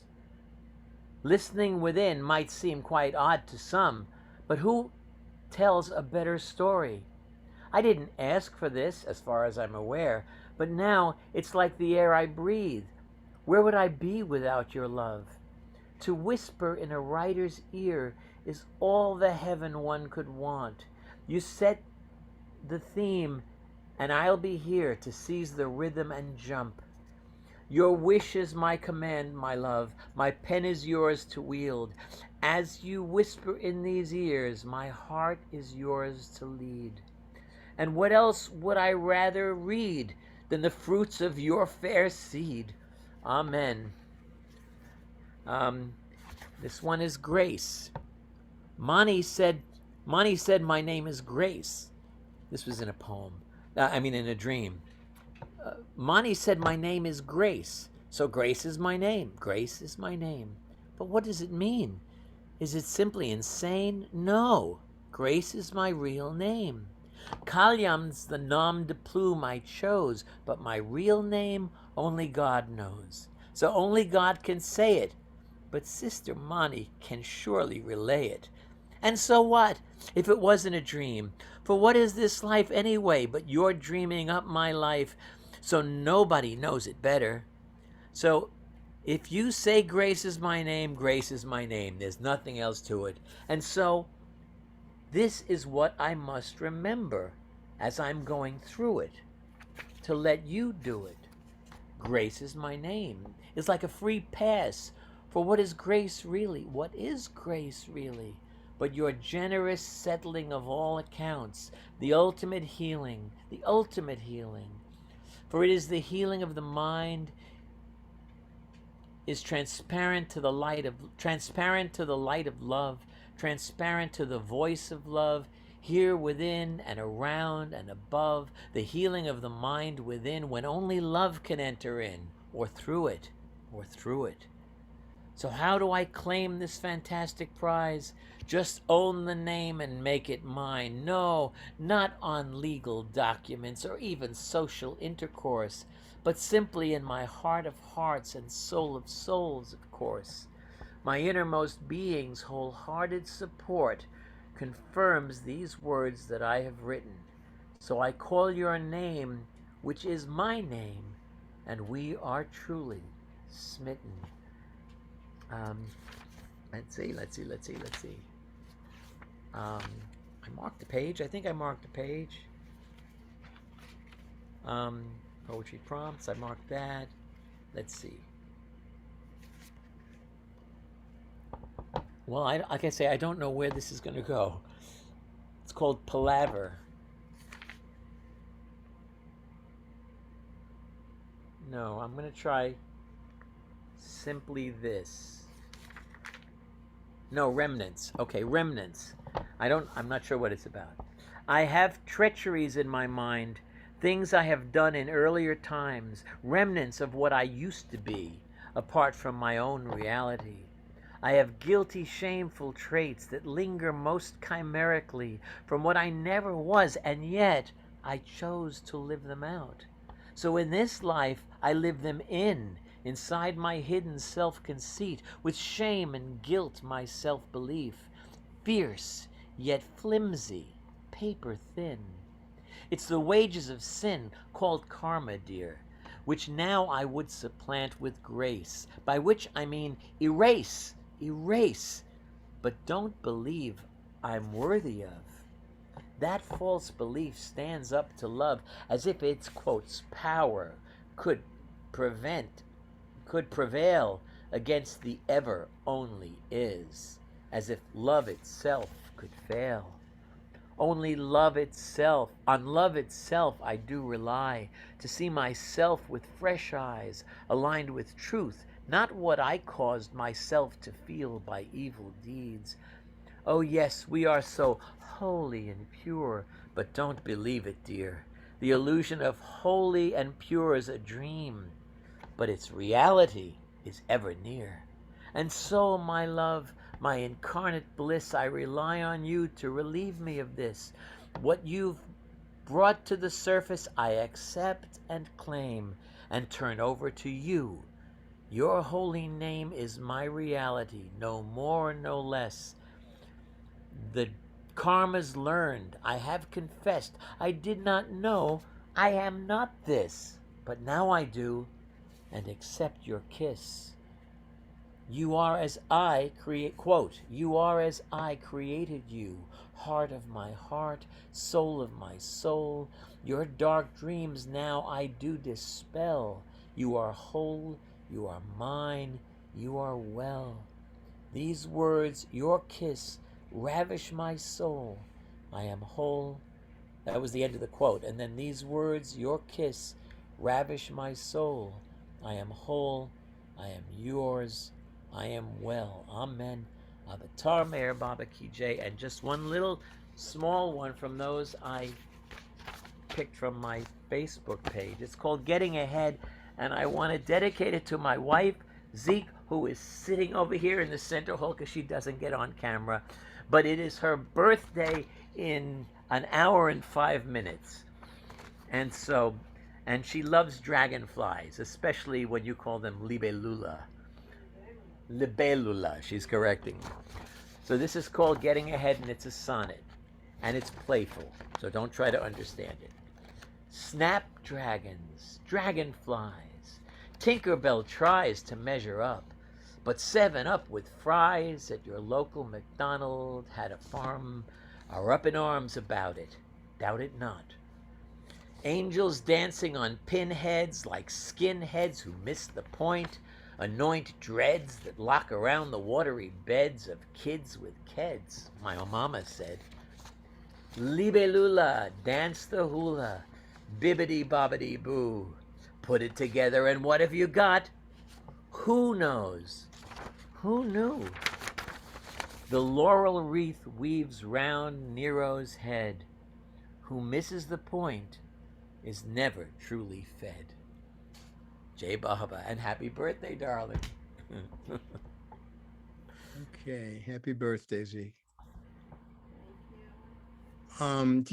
Listening within might seem quite odd to some, but who tells a better story? I didn't ask for this, as far as I'm aware, but now it's like the air I breathe. Where would I be without your love? To whisper in a writer's ear is all the heaven one could want. You set the theme, and I'll be here to seize the rhythm and jump. Your wish is my command, my love. My pen is yours to wield. As you whisper in these ears, my heart is yours to lead. And what else would I rather read than the fruits of your fair seed? Amen. This one is Grace. Mani said my name is Grace. This was in a poem. In a dream. Mani said my name is Grace. So Grace is my name. Grace is my name. But what does it mean? Is it simply insane? No. Grace is my real name. Kalyam's the nom de plume I chose, but my real name only God knows. So only God can say it. But Sister Mani can surely relay it. And so what, if it wasn't a dream? For what is this life anyway but you're dreaming up my life, so nobody knows it better. So if you say Grace is my name, Grace is my name. There's nothing else to it. And so this is what I must remember as I'm going through it, to let you do it. Grace is my name. It's like a free pass. For what is grace really? What is grace really? But your generous settling of all accounts, the ultimate healing, the ultimate healing. For it is the healing of the mind, is transparent to the light of love, transparent to the voice of love, here within and around and above, the healing of the mind within, when only love can enter in, or through it, or through it. So how do I claim this fantastic prize? Just own the name and make it mine. No, not on legal documents or even social intercourse, but simply in my heart of hearts and soul of souls, of course. My innermost being's wholehearted support confirms these words that I have written. So I call your name, which is my name, and we are truly smitten. Let's see. I marked the page. I think I marked the page. Poetry prompts. I marked that. Let's see. Well, like I say, I don't know where this is going to go. It's called Palaver. No, I'm going to try simply this. No, remnants. Okay, remnants. I'm not sure what it's about. I have treacheries in my mind, things I have done in earlier times, remnants of what I used to be, apart from my own reality. I have guilty, shameful traits that linger most chimerically from what I never was, and yet I chose to live them out. So in this life, I live them inside my hidden self-conceit, with shame and guilt my self-belief, fierce yet flimsy, paper thin. It's the wages of sin, called karma, dear, which now I would supplant with grace, by which I mean erase, erase, but don't believe I'm worthy of. That false belief stands up to love as if its, quotes, power could prevail against the ever only is, as if love itself could fail. Only love itself, on love itself I do rely, to see myself with fresh eyes, aligned with truth, not what I caused myself to feel by evil deeds. Oh yes, we are so holy and pure, but don't believe it, dear. The illusion of holy and pure is a dream, but its reality is ever near. And so, my love, my incarnate bliss, I rely on you to relieve me of this. What you've brought to the surface, I accept and claim and turn over to you. Your holy name is my reality, no more, no less. The karma's learned, I have confessed, I did not know I am not this, but now I do, and accept your kiss. You are as I create, quote, you are as I created you, heart of my heart, soul of my soul. Your dark dreams now I do dispel. You are whole, you are mine, you are well. These words, your kiss, ravish my soul. I am whole. That was the end of the quote. And then these words, your kiss, ravish my soul. I am whole. I am yours. I am well. Amen. Avatar Meher Baba Ki Jai. And just one little small one from those I picked from my Facebook page. It's called Getting Ahead. And I want to dedicate it to my wife, Zeke, who is sitting over here in the center hall because she doesn't get on camera. But it is her birthday in an hour and 5 minutes. And she loves dragonflies, especially when you call them libellula. Libellula, she's correcting me. So this is called Getting Ahead, and it's a sonnet. And it's playful, so don't try to understand it. Snapdragons, dragonflies, Tinkerbell tries to measure up, but 7-Up with fries at your local MacDonald had a farm are up in arms about it. Doubt it not. Angels dancing on pinheads like skinheads who miss the point. Anoint dreads that lock around the watery beds of kids with keds, my mama said. Libellula, dance the hula, bibbidi bobbidi boo. Put it together and what have you got? Who knows? Who knew? The laurel wreath weaves round Nero's head. Who misses the point is never truly fed. Jai Baba, and happy birthday, darling. Okay, happy birthday, Zeke. Do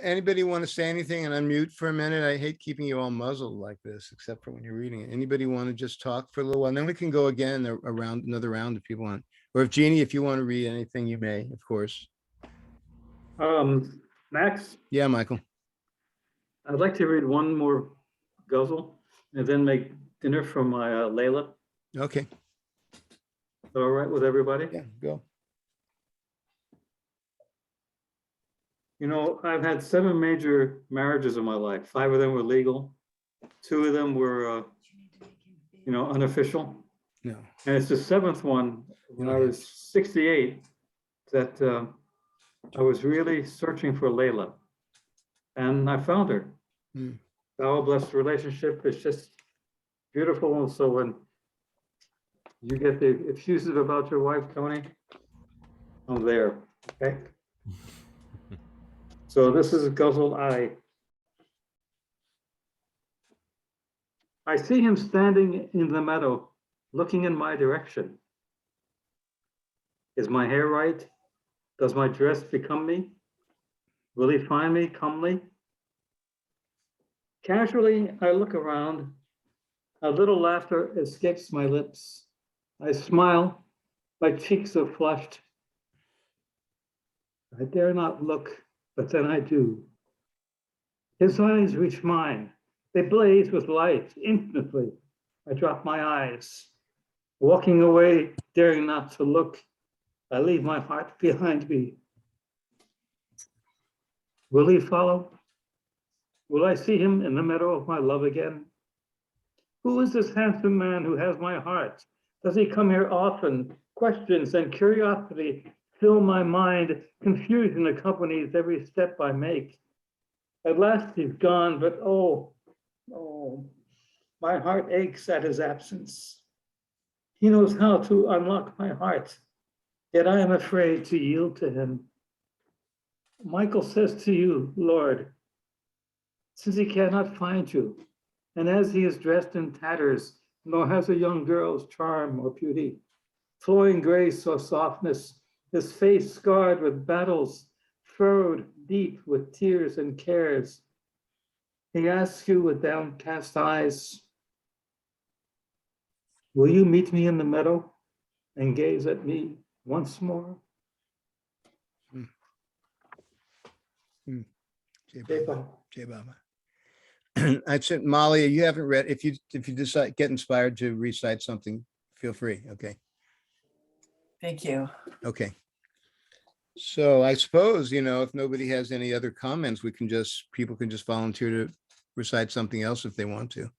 anybody want to say anything and unmute for a minute? I hate keeping you all muzzled like this, except for when you're reading it. Anybody want to just talk for a little while? And then we can go again around another round if you want. Or if Jeanie, if you want to read anything, you may, of course. Max, Yeah, Michael. I'd like to read one more ghazal and then make dinner for my Layla. Okay. All right with everybody? Yeah, go. You know, I've had 7 major marriages in my life. 5 of them were legal. 2 of them were, unofficial. No. And it's the 7th one, when I was 68, that I was really searching for Layla. And I found her. Our blessed relationship is just beautiful. And so when you get the effusive about your wife, Tony, I'm there, okay? So this is Ghazal I. I see him standing in the meadow, looking in my direction. Is my hair right? Does my dress become me? Will he find me comely? Casually, I look around. A little laughter escapes my lips. I smile, my cheeks are flushed. I dare not look, but then I do. His eyes reach mine, They blaze with light instantly. I drop my eyes. Walking away, daring not to look, I leave my heart behind me. Will he follow? Will I see him in the meadow of my love again? Who is this handsome man who has my heart? Does he come here often? Questions and curiosity fill my mind. Confusion accompanies every step I make. At last he's gone, but oh, my heart aches at his absence. He knows how to unlock my heart, yet I am afraid to yield to him. Michael says to you, Lord, since he cannot find you, and as he is dressed in tatters, nor has a young girl's charm or beauty, flowing grace or softness, his face scarred with battles, furrowed deep with tears and cares, he asks you with downcast eyes, will you meet me in the meadow and gaze at me once more? Jai Baba. I said, Molly, you haven't read. If you decide get inspired to recite something, feel free. Okay. Thank you. Okay. So I suppose, if nobody has any other comments, people can just volunteer to recite something else if they want to.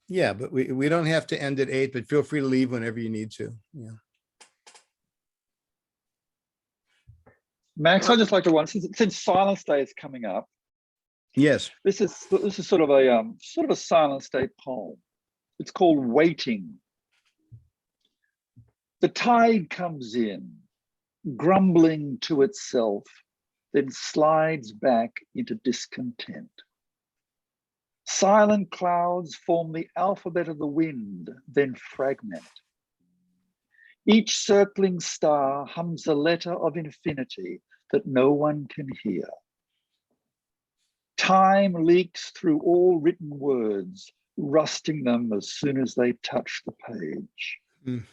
Yeah, but we don't have to end at 8, but feel free to leave whenever you need to. Yeah. Max, I'd just like to run, since Silence Day is coming up. Yes. This is sort of a Silence Day poem. It's called Waiting. The tide comes in, grumbling to itself, then slides back into discontent. Silent clouds form the alphabet of the wind, then fragment. Each circling star hums a letter of infinity that no one can hear. Time leaks through all written words, rusting them as soon as they touch the page. Mm.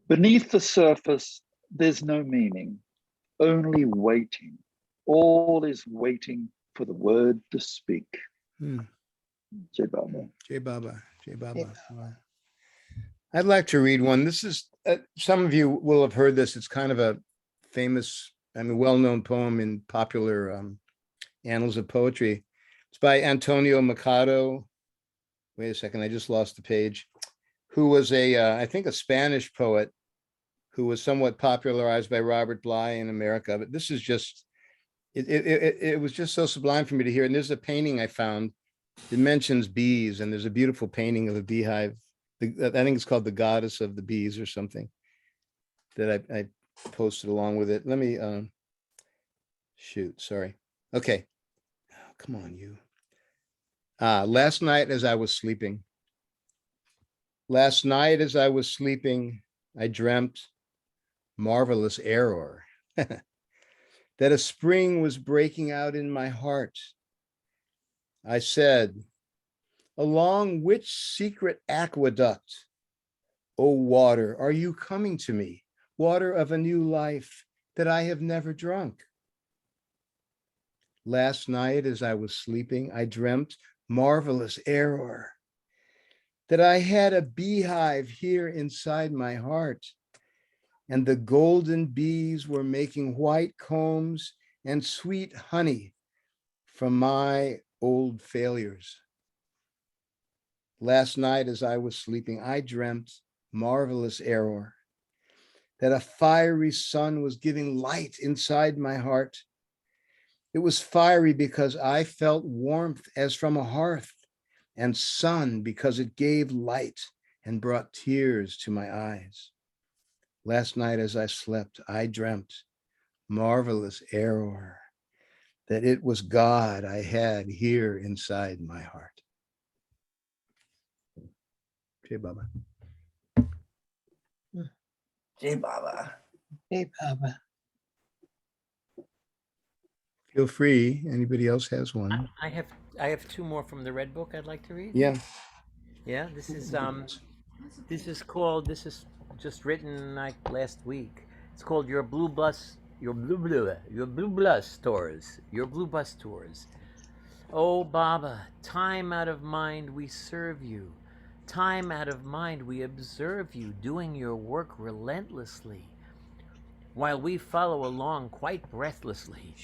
Beneath the surface, there's no meaning, only waiting. All is waiting for the word to speak. Mm. Jai Baba. Jai Baba. Jai Baba. Wow. I'd like to read one. This is, some of you will have heard this. It's kind of a famous, well-known poem in popular annals of poetry. It's by Antonio Machado. Wait a second, I just lost the page. Who was I think a Spanish poet who was somewhat popularized by Robert Bly in America. But this is just, it was just so sublime for me to hear. And there's a painting I found that mentions bees, and there's a beautiful painting of a beehive. I think it's called The Goddess of the Bees or something that I posted along with it. Let me, shoot, sorry. Okay, oh, come on, you. Last night as I was sleeping, I dreamt marvelous error that a spring was breaking out in my heart. I said, along which secret aqueduct, O water, are you coming to me? Water of a new life that I have never drunk. Last night as I was sleeping, I dreamt marvelous error that I had a beehive here inside my heart, and the golden bees were making white combs and sweet honey from my old failures. Last night as I was sleeping, I dreamt marvelous error that a fiery sun was giving light inside my heart. It was fiery because I felt warmth as from a hearth, and sun because it gave light and brought tears to my eyes. Last night as I slept, I dreamt marvelous error that it was God I had here inside my heart. Jai Baba. Jai Baba. Hey, Baba. Feel free. Anybody else has one? I have two more from the Red Book I'd like to read. Yeah. Yeah, this is just written like last week. It's called Your Blue Bus your blue bus tours, your blue bus tours. Oh, Baba, time out of mind we serve you. Time out of mind we observe you doing your work relentlessly, while we follow along quite breathlessly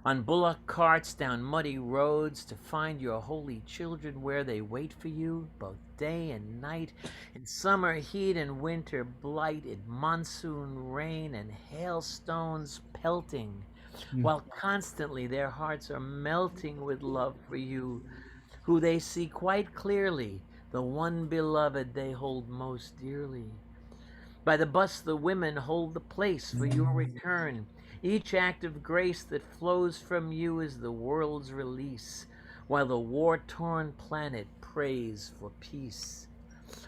on bullock carts down muddy roads to find your holy children where they wait for you, both day and night, in summer heat and winter blight, in monsoon rain and hailstones pelting, while constantly their hearts are melting with love for you, who they see quite clearly, the one beloved they hold most dearly. By the bus, the women hold the place for your return. Each act of grace that flows from you is the world's release, while the war-torn planet prays for peace.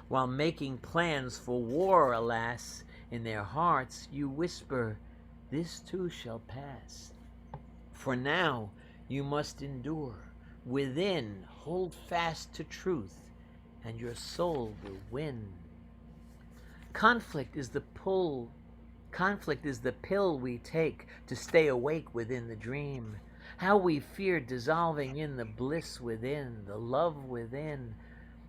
While making plans for war, alas, in their hearts you whisper, this too shall pass. For now you must endure. Within, hold fast to truth, and your soul will win. Conflict is the pill we take to stay awake within the dream. How we fear dissolving in the bliss within, the love within.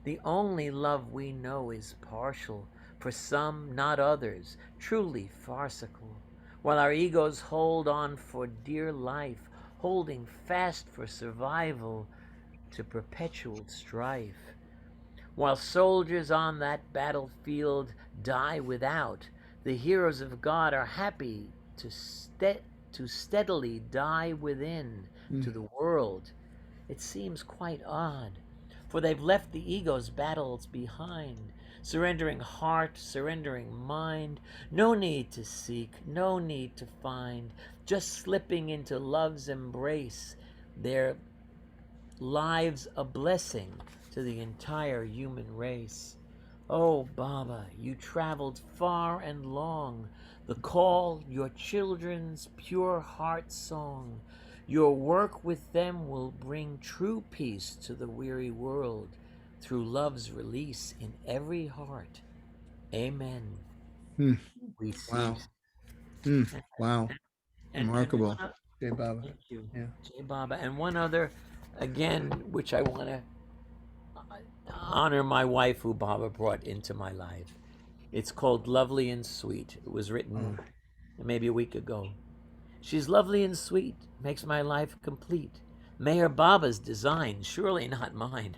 The only love we know is partial, for some, not others, truly farcical. While our egos hold on for dear life, holding fast for survival to perpetual strife. While soldiers on that battlefield die without, the heroes of God are happy to steadily die within to the world. It seems quite odd, for they've left the ego's battles behind, surrendering heart, surrendering mind. No need to seek, no need to find, just slipping into love's embrace, their lives a blessing to the entire human race. Oh, Baba, you traveled far and long, the call, your children's pure heart song. Your work with them will bring true peace to the weary world through love's release in every heart. Amen. We Wow. cease. Wow. And Remarkable. Jai Baba. thank you, Yeah. Jai Baba. And one other, again, which I want to honor my wife who Baba brought into my life. It's called Lovely and Sweet. It was written maybe a week ago. She's lovely and sweet, makes my life complete. Mayor Baba's design, surely not mine.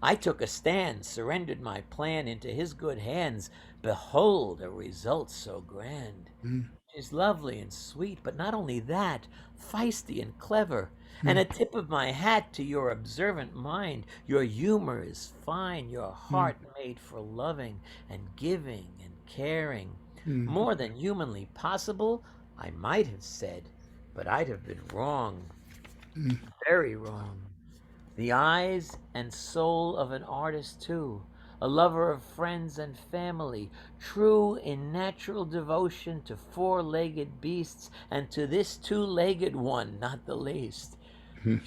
I took a stand, surrendered my plan into his good hands. Behold, a result so grand. She's lovely and sweet, but not only that, feisty and clever. And a tip of my hat to your observant mind. Your humor is fine, your heart made for loving and giving and caring. More than humanly possible, I might have said, but I'd have been wrong. Very wrong. The eyes and soul of an artist too, a lover of friends and family, true in natural devotion to four-legged beasts, and to this two-legged one not the least.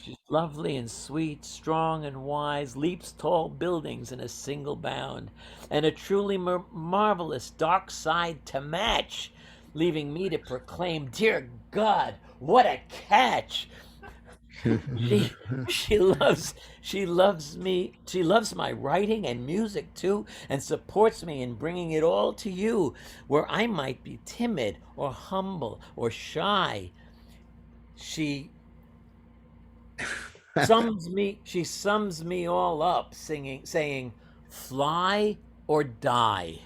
She's lovely and sweet, strong and wise, leaps tall buildings in a single bound, and a truly marvelous dark side to match, leaving me to proclaim, dear God, what a catch! She loves me. She loves my writing and music too, and supports me in bringing it all to you, where I might be timid or humble or shy. She sums me all up, saying, fly or die.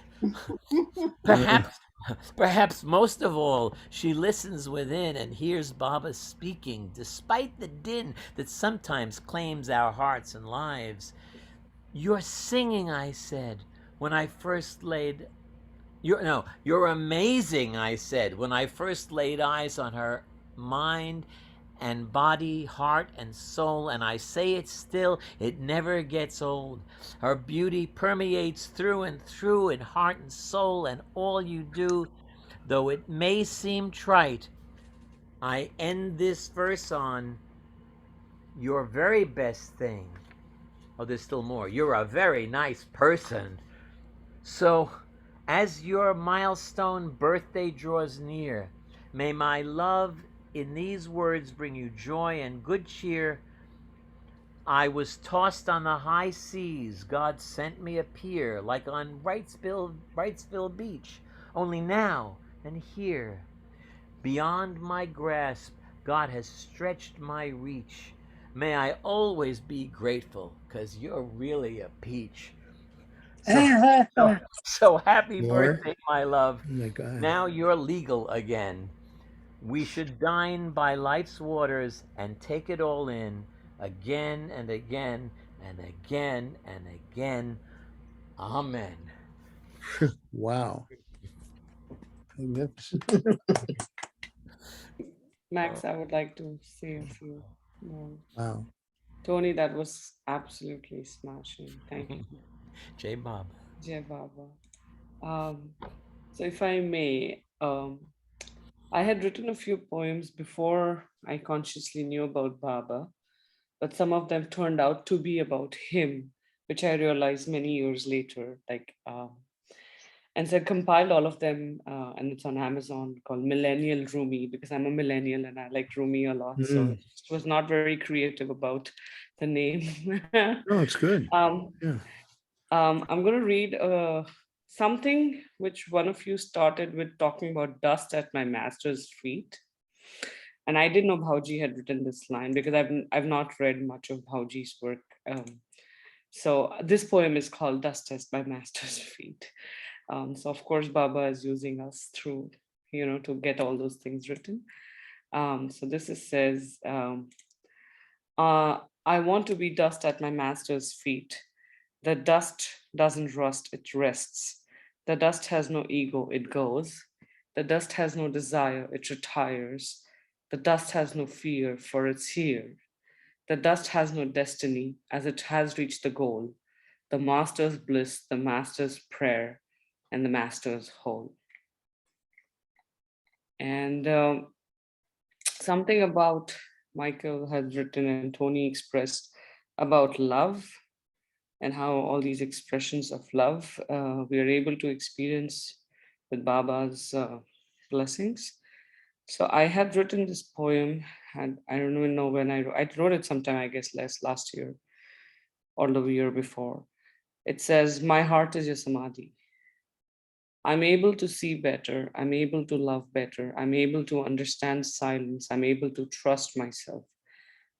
Perhaps most of all, she listens within and hears Baba speaking, despite the din that sometimes claims our hearts and lives. You're singing, I said, when I first laid... You're amazing, I said, when I first laid eyes on her mind and body, heart and soul, and I say it still, it never gets old. Her beauty permeates through and through in heart and soul, and all you do, though it may seem trite, I end this verse on your very best thing. Oh, there's still more. You're a very nice person. So, as your milestone birthday draws near, May my love in these words bring you joy and good cheer. I was tossed on the high seas. God sent me a pier, like on Wrightsville Beach. Only now and here, beyond my grasp, God has stretched my reach. May I always be grateful, 'cause you're really a peach. So happy More? birthday, my love. Oh my God. Now you're legal again. We should dine by life's waters and take it all in again and again and again and again. Amen. Wow. Magnificent. Max, I would like to say a few more. Wow. Tony, that was absolutely smashing. Thank you. J Bob. Jai Baba. So if I may, I had written a few poems before I consciously knew about Baba, but some of them turned out to be about him, which I realized many years later. And so I compiled all of them, and it's on Amazon, called Millennial Rumi, because I'm a millennial and I like Rumi a lot. So it was not very creative about the name. No, it's good. Yeah. I'm going to read something which one of you started with, talking about dust at my master's feet. And I didn't know Bhauji had written this line because I've not read much of Bhauji's work. So this poem is called Dust at my master's feet. So of course, Baba is using us through, to get all those things written. So this says, I want to be dust at my master's feet. The dust doesn't rust, it rests. The dust has no ego, it goes. The dust has no desire, it retires. The dust has no fear, for it's here. The dust has no destiny, as it has reached the goal. The master's bliss, the master's prayer, and the master's whole. And something about Michael has written and Tony expressed about love, and how all these expressions of love we are able to experience with Baba's blessings. So I had written this poem, and I don't even know when I wrote it sometime, I guess last year or the year before. It says, my heart is your samadhi. I'm able to see better. I'm able to love better. I'm able to understand silence. I'm able to trust myself.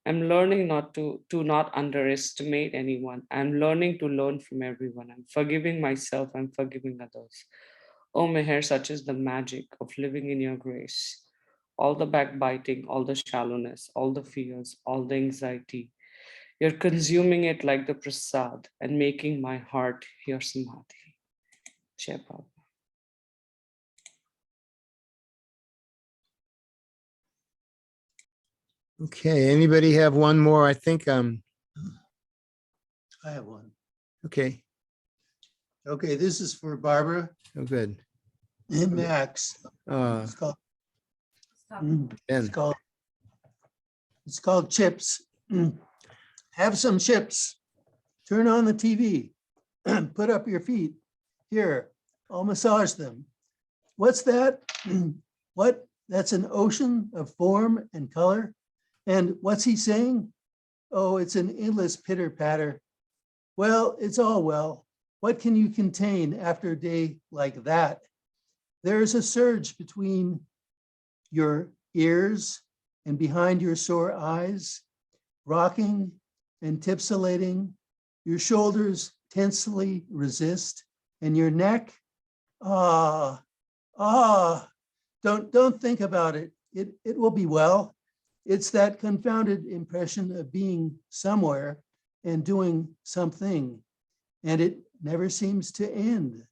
I'm learning to not underestimate anyone. I'm learning to learn from everyone. I'm forgiving myself. I'm forgiving others. Oh, Meher, such is the magic of living in your grace. All the backbiting, all the shallowness, all the fears, all the anxiety. You're consuming it like the prasad and making my heart your samadhi. Jai Baba. Okay, anybody have one more? I think, I have one. okay. Okay, this is for Barbara Oh, good. and Max. It's called, Ben. it's called Chips. Have some chips. Turn on the TV. Put up your feet. Here, I'll massage them. What's that? What? That's an ocean of form and color. And what's he saying? Oh, it's an endless pitter patter. Well, it's all well. What can you contain after a day like that? There's a surge between your ears and behind your sore eyes, rocking and tipsulating. Your shoulders tensely resist, and your neck, don't think about it. It will be well. It's that confounded impression of being somewhere and doing something, and it never seems to end.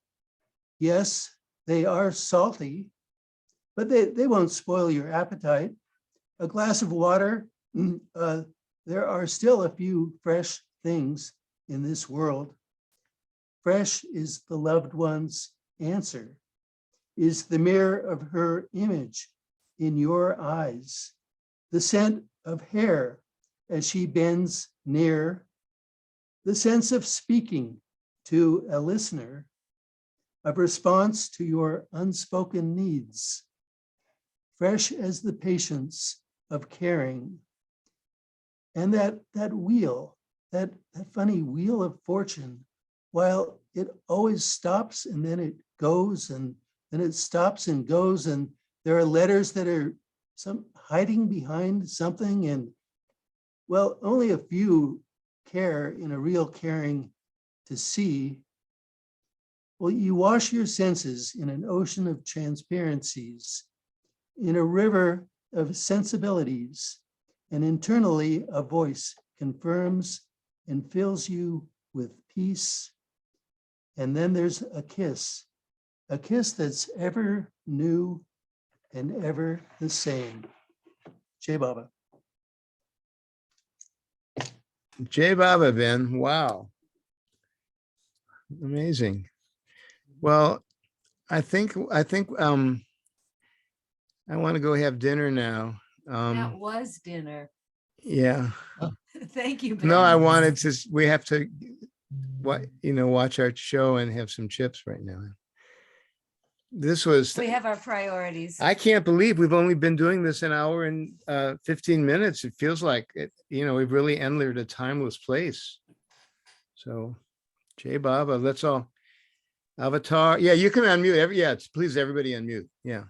Yes, they are salty, but they won't spoil your appetite. A glass of water, there are still a few fresh things in this world. Fresh is the loved one's answer, is the mirror of her image in your eyes, the scent of hair as she bends near, the sense of speaking to a listener, of response to your unspoken needs. fresh as the patience of caring. And that wheel, that funny wheel of fortune, while it always stops and then it goes and then it stops and goes, and there are letters that are some hiding behind something, and well, only a few care in a real caring to see. Well, you wash your senses in an ocean of transparencies, in a river of sensibilities, and internally a voice confirms and fills you with peace. And then there's a kiss that's ever new and ever the same. Jai Baba. Jai Baba, Ben. Wow. Amazing. Well, I think I want to go have dinner now. That was dinner. Yeah. Thank you, Ben. No, I wanted to, we have to watch our show and have some chips right now. This was, We have our priorities. I can't believe we've only been doing this an hour and 15 minutes. It feels like it, we've really entered a timeless place. So Jai Baba, let's all Avatar. Yeah, you can unmute. Please, everybody unmute. Yeah.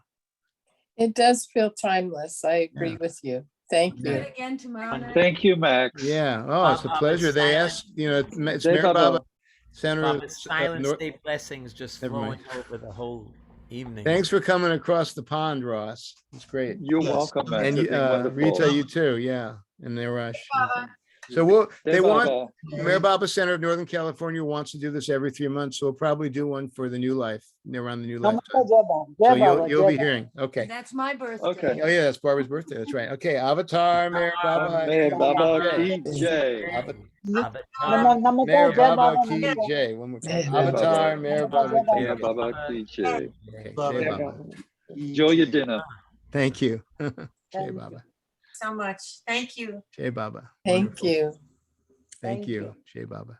It does feel timeless. I agree with you. Thank Do you. it again tomorrow night. Thank you, Max. Yeah. Oh, it's a pleasure. They asked, it's Jai Mary Baba. Baba, Center of Baba's Silent North. State blessings just Never mind. flowing over the whole evening. Thanks for coming across the pond, Ross. It's great. You're Yes. welcome, Max. And It's been wonderful. Rita, you too. Yeah. And they're rush. So Jai they want, Baba. Mary Baba Center of Northern California wants to do this every 3 months. So we'll probably do one for the New Life, around the New Life time. So you'll be hearing. Okay. That's my birthday. Okay. Oh yeah, that's Barbara's birthday. That's right. Okay. Avatar, Mary Baba. Meher Baba Ki ki Jai. jai. Mary Baba Ki Jai. One more time. Meher Avatar, Baba. Mary Baba Ki Meher Jai. Baba ki jai. Okay. Jai Baba. Enjoy your dinner. Thank you. Jai Baba. So much. Thank you. Jai Baba. Thank Wonderful. you. Thank you. Jai Baba.